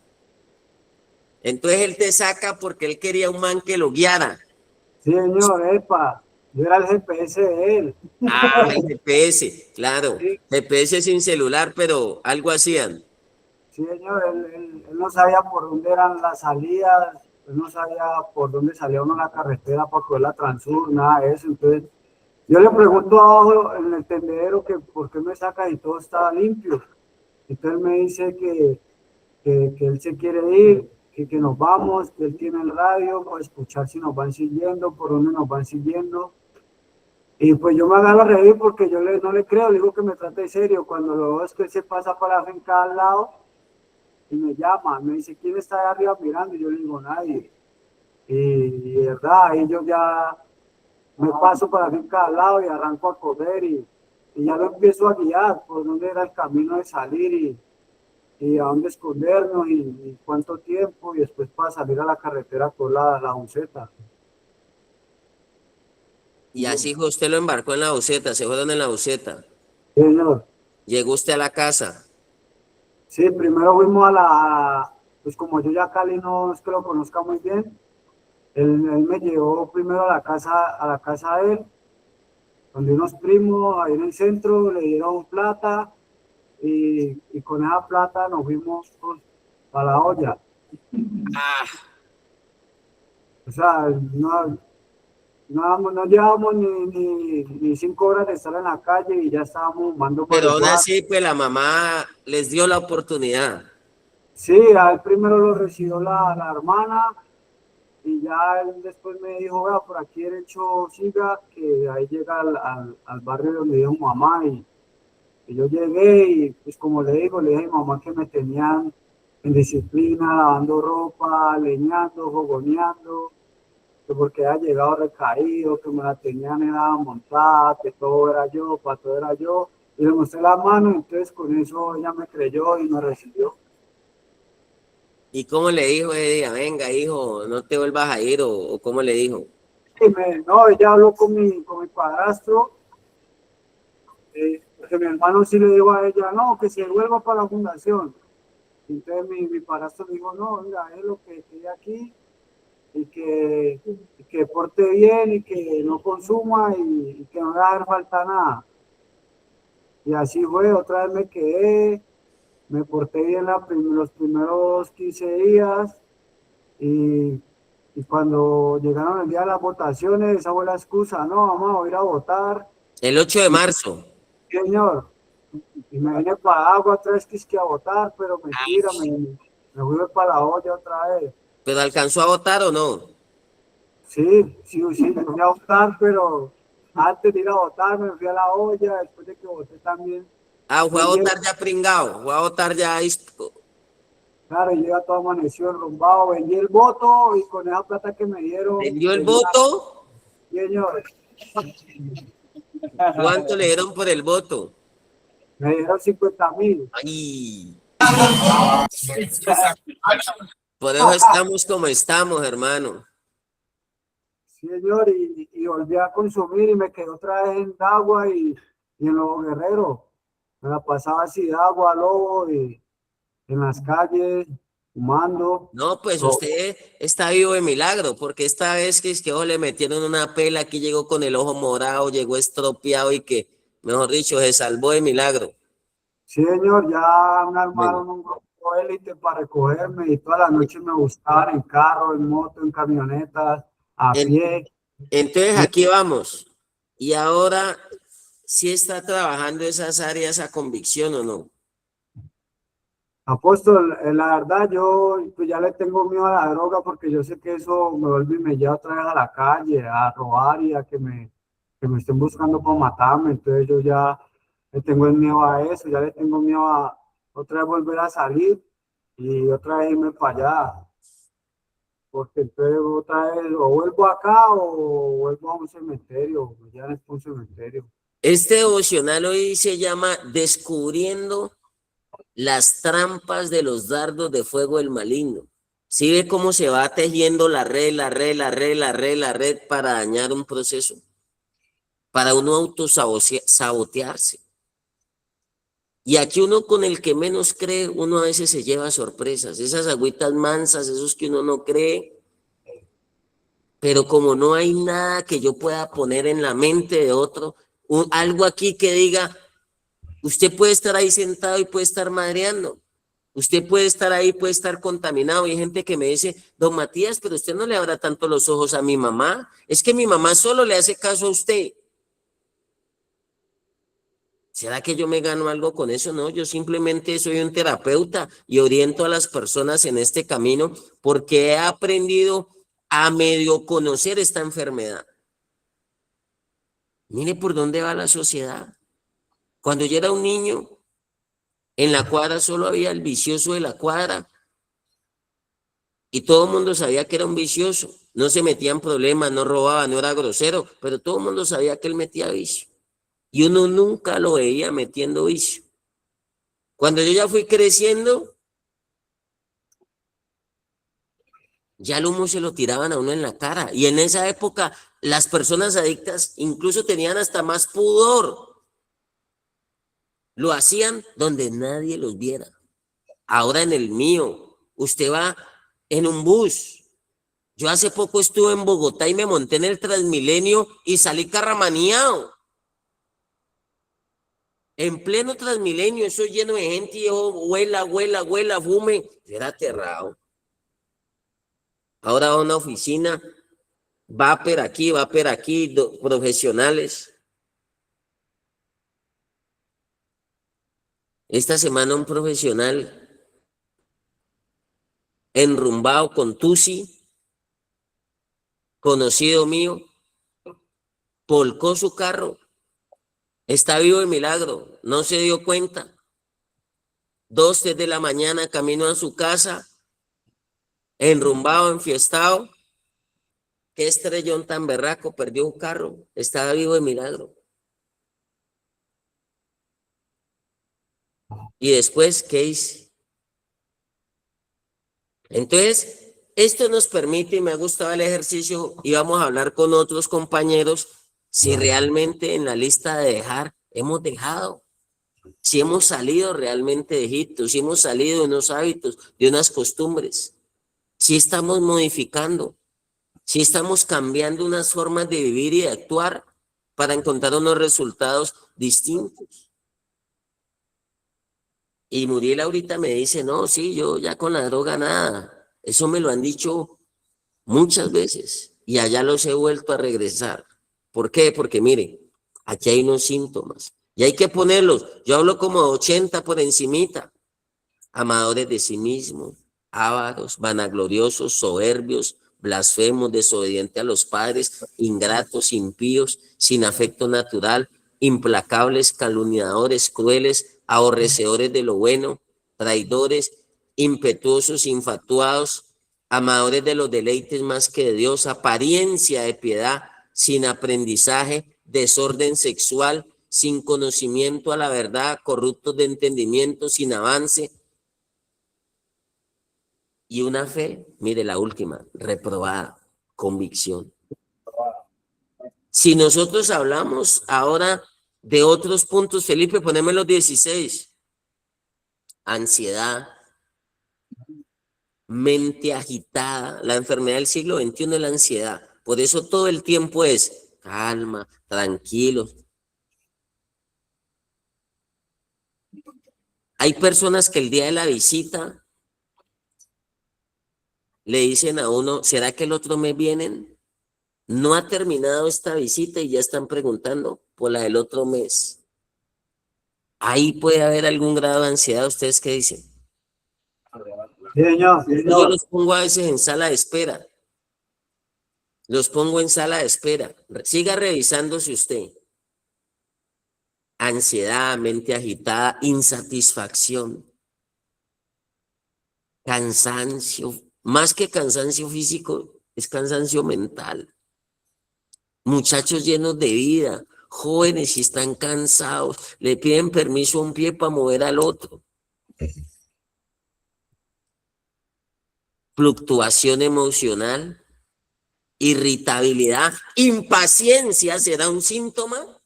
Entonces él te saca porque él quería un man que lo guiara. sí, señor, epa, yo era el GPS de él. Ah, el GPS, claro, Sí, GPS sin celular, pero algo hacían. sí, señor, él no sabía por dónde eran las salidas, él no sabía por dónde salía uno la carretera para coger la Transur, nada de eso. Entonces, yo le pregunto abajo en el tendedero que por qué me saca y todo estaba limpio. Entonces me dice que él se quiere ir, que nos vamos, que él tiene el radio para escuchar si nos van siguiendo, por dónde nos van siguiendo. Y pues yo me agarro a reír porque yo no le creo, le digo que me trate serio. Cuando lo veo es que él se pasa para la finca al lado y me llama, me dice, ¿quién está ahí arriba mirando? Y yo le digo, nadie. Y de verdad, ahí yo ya me paso para la finca al lado y arranco a correr y ya lo empiezo a guiar por dónde era el camino de salir y a dónde escondernos y cuánto tiempo y después para salir a la carretera con la buceta. Y así usted lo embarcó en la buceta, se fueron en la buceta. Sí, señor. Llegó usted a la casa. Sí, primero fuimos pues como yo ya Cali no es que lo conozca muy bien, él me llevó primero a la casa de él, donde unos primos ahí en el centro le dieron plata y con esa plata nos fuimos pues, a la olla. Ah, O sea, no llevábamos ni 5 horas de estar en la calle y ya estábamos fumando pero aún marihuana. así, pues la mamá les dio la oportunidad. Sí, a él primero lo recibió la hermana y ya él después me dijo, vea, por aquí derecho siga, que ahí llega al barrio donde vive mi mamá y yo llegué y pues como le digo, le dije a mi mamá que me tenían en disciplina, lavando ropa, leñando, fogoneando, que porque había llegado recaído, que me la tenían era montada, que todo era yo, para todo era yo, y le mostré la mano, entonces con eso ella me creyó y me recibió. ¿Y cómo le dijo ese día? Venga, hijo, no te vuelvas a ir, o cómo le dijo? No, ella habló con mi padrastro, porque mi hermano sí le dijo a ella, no, que se vuelva para la fundación. Entonces mi padrastro le dijo, no, mira, es lo que quede aquí y que porte bien y que no consuma y que no le va a hacer falta nada. Y así fue, otra vez me quedé, me porté bien los primeros 15 días y cuando llegaron el día de las votaciones, esa fue la excusa, no, vamos a ir a votar. El 8 de marzo. Señor, y me vine para agua otra vez que es que a votar, pero mentira, me fui para la olla otra vez. ¿Pero alcanzó a votar o no? Sí, me fui a votar, pero antes de ir a votar me fui a la olla, después de que voté también. Ah, fue a votar ya pringado, fue a votar ya. Claro, yo ya todo amaneció enrumbado, vendí el voto y con esa plata que me dieron. ¿Vendió el voto? Señor. ¿Cuánto le dieron por el voto? Me dieron 50,000. Ay. Por eso estamos como estamos, hermano. Sí, señor, y volví a consumir y me quedé otra vez en Dagua y en Lobo Guerrero. Me la pasaba así, Dagua, Lobo, y en las calles, fumando. No, pues usted está vivo de milagro, porque esta vez que es que le metieron una pela, aquí llegó con el ojo morado, llegó estropeado y que, mejor dicho, se salvó de milagro. Sí, señor, ya me armaron un grupo élite para recogerme y toda la noche me buscaban en carro, en moto, en camionetas, a pie. Entonces aquí vamos. Y ahora, ¿sí está trabajando esas áreas a convicción o no? Apóstol, la verdad yo pues ya le tengo miedo a la droga porque yo sé que eso me vuelve y me lleva otra vez a la calle, a robar y a que me estén buscando para matarme. Entonces yo ya le tengo el miedo a eso, ya le tengo miedo a otra vez volver a salir y otra vez irme para allá. Porque entonces otra vez o vuelvo acá o vuelvo a un cementerio, ya es un cementerio. Este devocional hoy se llama Descubriendo las trampas de los dardos de fuego del maligno. ¿Sí ve cómo se va tejiendo la red para dañar un proceso? Para uno autosabotearse. Y aquí uno con el que menos cree, uno a veces se lleva sorpresas. Esas agüitas mansas, esos que uno no cree. Pero como no hay nada que yo pueda poner en la mente de otro, algo aquí que diga, usted puede estar ahí sentado y puede estar madreando. Usted puede estar ahí, puede estar contaminado. Hay gente que me dice, don Matías, pero usted no le abra tanto los ojos a mi mamá. Es que mi mamá solo le hace caso a usted. ¿Será que yo me gano algo con eso? No, yo simplemente soy un terapeuta y oriento a las personas en este camino porque he aprendido a medio conocer esta enfermedad. Mire por dónde va la sociedad. Cuando yo era un niño, en la cuadra solo había el vicioso de la cuadra y todo el mundo sabía que era un vicioso. No se metía en problemas, no robaba, no era grosero, pero todo el mundo sabía que él metía vicio. Y uno nunca lo veía metiendo vicio. Cuando yo ya fui creciendo, ya el humo se lo tiraban a uno en la cara. Y en esa época, las personas adictas incluso tenían hasta más pudor. Lo hacían donde nadie los viera. Ahora en el mío, usted va en un bus. Yo hace poco estuve en Bogotá y me monté en el Transmilenio y salí carramaneado. En pleno Transmilenio, eso lleno de gente y yo, huela, huela, huela, fume. Yo era aterrado. Ahora va a una oficina, va por aquí, profesionales. Esta semana un profesional enrumbado con Tusi, conocido mío, volcó su carro. Está vivo de milagro, no se dio cuenta. 2, 3 de la mañana, camino a su casa, enrumbado, enfiestado. Qué estrellón tan berraco, perdió un carro, estaba vivo de milagro. Y después, ¿qué hice? Entonces, esto nos permite, y me ha gustado el ejercicio, y vamos a hablar con otros compañeros, si realmente en la lista de dejar hemos dejado, si hemos salido realmente de Egipto, si hemos salido de unos hábitos, de unas costumbres, si estamos modificando, si estamos cambiando unas formas de vivir y de actuar para encontrar unos resultados distintos. Y Muriel ahorita me dice, no, sí, yo ya con la droga nada. Eso me lo han dicho muchas veces y allá los he vuelto a regresar. ¿Por qué? Porque mire, aquí hay unos síntomas y hay que ponerlos. Yo hablo como 80 por encimita. Amadores de sí mismos, ávaros, vanagloriosos, soberbios, blasfemos, desobedientes a los padres, ingratos, impíos, sin afecto natural, implacables, calumniadores, crueles, aborrecedores de lo bueno, traidores, impetuosos, infatuados, amadores de los deleites más que de Dios, apariencia de piedad, sin aprendizaje, desorden sexual, sin conocimiento a la verdad, corruptos de entendimiento, sin avance, y una fe, mire la última, reprobada, convicción. Si nosotros hablamos ahora de otros puntos, Felipe, poneme los 16. Ansiedad, mente agitada, la enfermedad del siglo XXI es la ansiedad. Por eso todo el tiempo es calma, tranquilos. Hay personas que el día de la visita le dicen a uno, ¿será que el otro mes vienen? No ha terminado esta visita y ya están preguntando por la del otro mes. Ahí puede haber algún grado de ansiedad. ¿Ustedes qué dicen? Sí, señor. Yo los pongo a veces en sala de espera. Los pongo en sala de espera. Siga revisándose usted. Ansiedad, mente agitada, insatisfacción, cansancio. Más que cansancio físico, es cansancio mental. Muchachos llenos de vida, jóvenes y están cansados, le piden permiso a un pie para mover al otro. Fluctuación emocional, irritabilidad, impaciencia será un síntoma.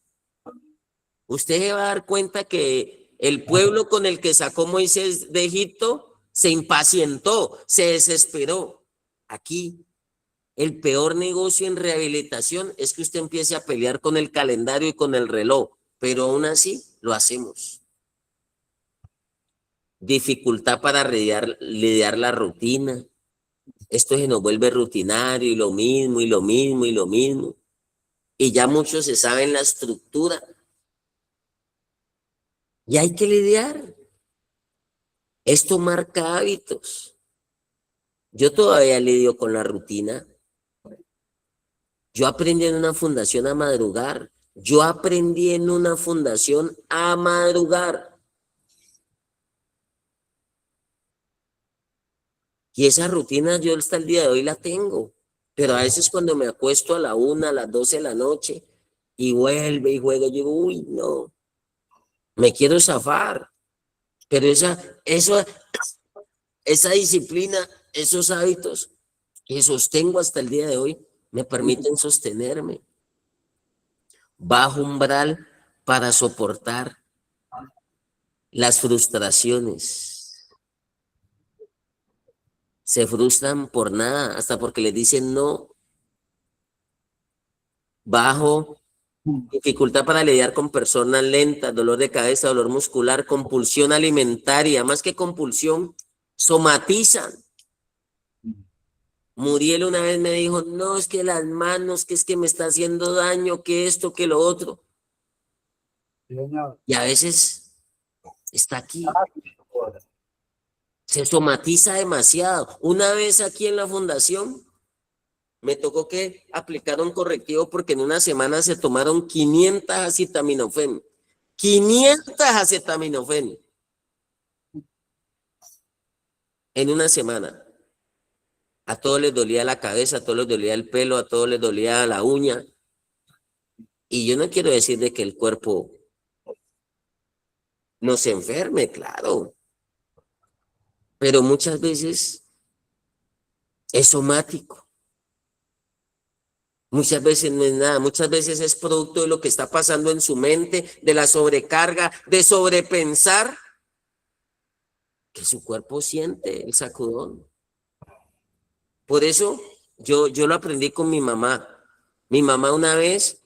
Usted se va a dar cuenta que el pueblo con el que sacó Moisés de Egipto se impacientó, se desesperó. Aquí el peor negocio en rehabilitación es que usted empiece a pelear con el calendario y con el reloj, pero aún así lo hacemos. dificultad para lidiar la rutina. Esto se nos vuelve rutinario y lo mismo y lo mismo y lo mismo. Y ya muchos se saben la estructura. Y hay que lidiar. Esto marca hábitos. Yo todavía lidio con la rutina. Yo aprendí en una fundación a madrugar. Yo aprendí en una fundación a madrugar. Y esa rutina yo hasta el día de hoy la tengo. Pero a veces cuando me acuesto a la 1, a las 12 de la noche y vuelve y juega, yo digo, uy, no, me quiero zafar. Pero esa disciplina, esos hábitos que sostengo hasta el día de hoy, me permiten sostenerme. Bajo umbral para soportar las frustraciones. Se frustran por nada, hasta porque les dicen no. Bajo dificultad para lidiar con personas lentas, dolor de cabeza, dolor muscular, compulsión alimentaria, más que compulsión, somatizan. Muriel una vez me dijo, no, es que las manos, que es que me está haciendo daño, que esto, que lo otro. Y a veces está aquí. Se somatiza demasiado. Una vez aquí en la fundación, me tocó que aplicar un correctivo porque en una semana se tomaron 500 acetaminofén. 500 acetaminofén. En una semana. A todos les dolía la cabeza, a todos les dolía el pelo, a todos les dolía la uña. Y yo no quiero decir de que el cuerpo no se enferme, claro. Pero muchas veces es somático. Muchas veces no es nada, muchas veces es producto de lo que está pasando en su mente, de la sobrecarga, de sobrepensar, que su cuerpo siente el sacudón. Por eso yo lo aprendí con mi mamá. Mi mamá una vez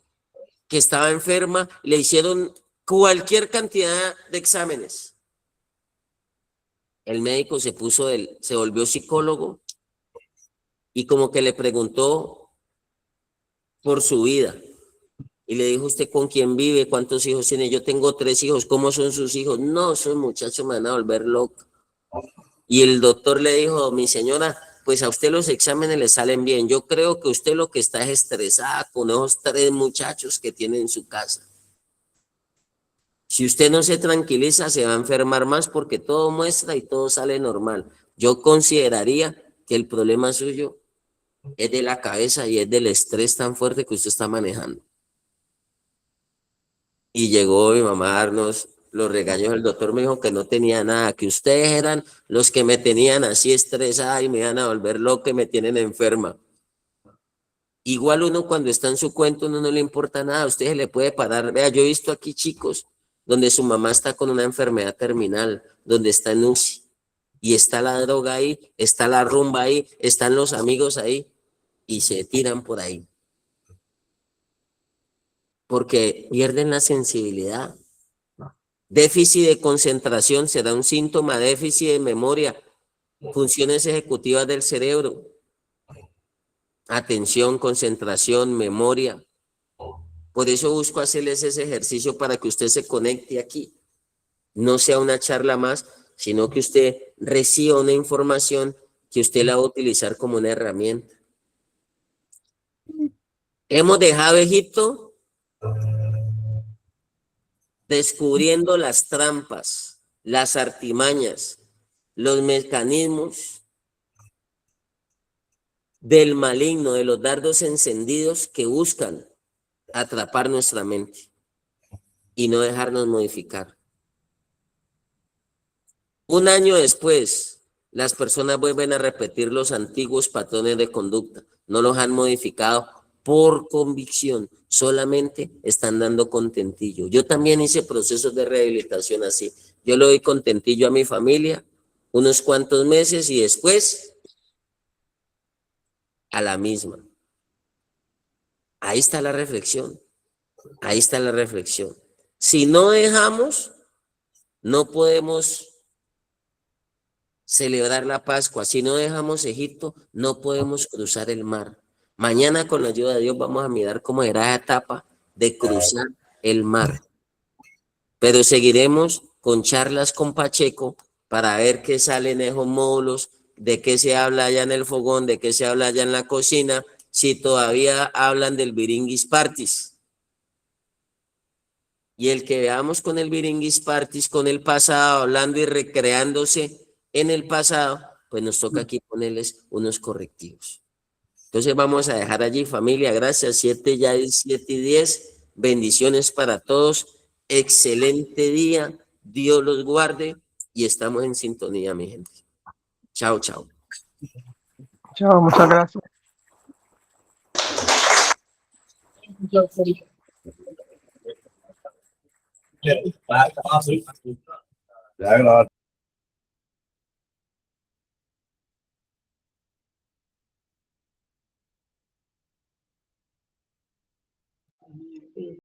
que estaba enferma, le hicieron cualquier cantidad de exámenes. El médico se volvió psicólogo y como que le preguntó por su vida. Y le dijo, ¿usted con quién vive? ¿Cuántos hijos tiene? Yo tengo 3 hijos. ¿Cómo son sus hijos? No, esos muchachos me van a volver loco. Y el doctor le dijo, mi señora, pues a usted los exámenes le salen bien. Yo creo que usted lo que está es estresada con esos 3 muchachos que tiene en su casa. Si usted no se tranquiliza, se va a enfermar más porque todo muestra y todo sale normal. Yo consideraría que el problema suyo es de la cabeza y es del estrés tan fuerte que usted está manejando. Y llegó mi mamá a darnos los regaños. El doctor me dijo que no tenía nada, que ustedes eran los que me tenían así estresada y me iban a volver loca y me tienen enferma. Igual uno cuando está en su cuento, uno no le importa nada, a usted se le puede parar. Vea, yo he visto aquí chicos donde su mamá está con una enfermedad terminal, donde está en UCI, y está la droga ahí, está la rumba ahí, están los amigos ahí, y se tiran por ahí. Porque pierden la sensibilidad. Déficit de concentración será un síntoma, déficit de memoria, funciones ejecutivas del cerebro, atención, concentración, memoria. Por eso busco hacerles ese ejercicio para que usted se conecte aquí. No sea una charla más, sino que usted reciba una información que usted la va a utilizar como una herramienta. Hemos dejado Egipto descubriendo las trampas, las artimañas, los mecanismos del maligno, de los dardos encendidos que buscan atrapar nuestra mente y no dejarnos modificar. Un año después, las personas vuelven a repetir los antiguos patrones de conducta. No los han modificado por convicción, solamente están dando contentillo. Yo también hice procesos de rehabilitación así. Yo le doy contentillo a mi familia unos cuantos meses y después a la misma. Ahí está la reflexión. Ahí está la reflexión. Si no dejamos, no podemos celebrar la Pascua. Si no dejamos Egipto, no podemos cruzar el mar. Mañana, con la ayuda de Dios, vamos a mirar cómo era la etapa de cruzar el mar. Pero seguiremos con charlas con Pacheco para ver qué salen esos módulos, de qué se habla allá en el fogón, de qué se habla allá en la cocina, si todavía hablan del Viringuis Partis. Y el que veamos con el Viringuis Partis, con el pasado, hablando y recreándose en el pasado, pues nos toca aquí ponerles unos correctivos. Entonces vamos a dejar allí, familia, gracias, 7:10, bendiciones para todos, excelente día, Dios los guarde y estamos en sintonía, mi gente. Chao, chao. Chao, muchas gracias. Ya,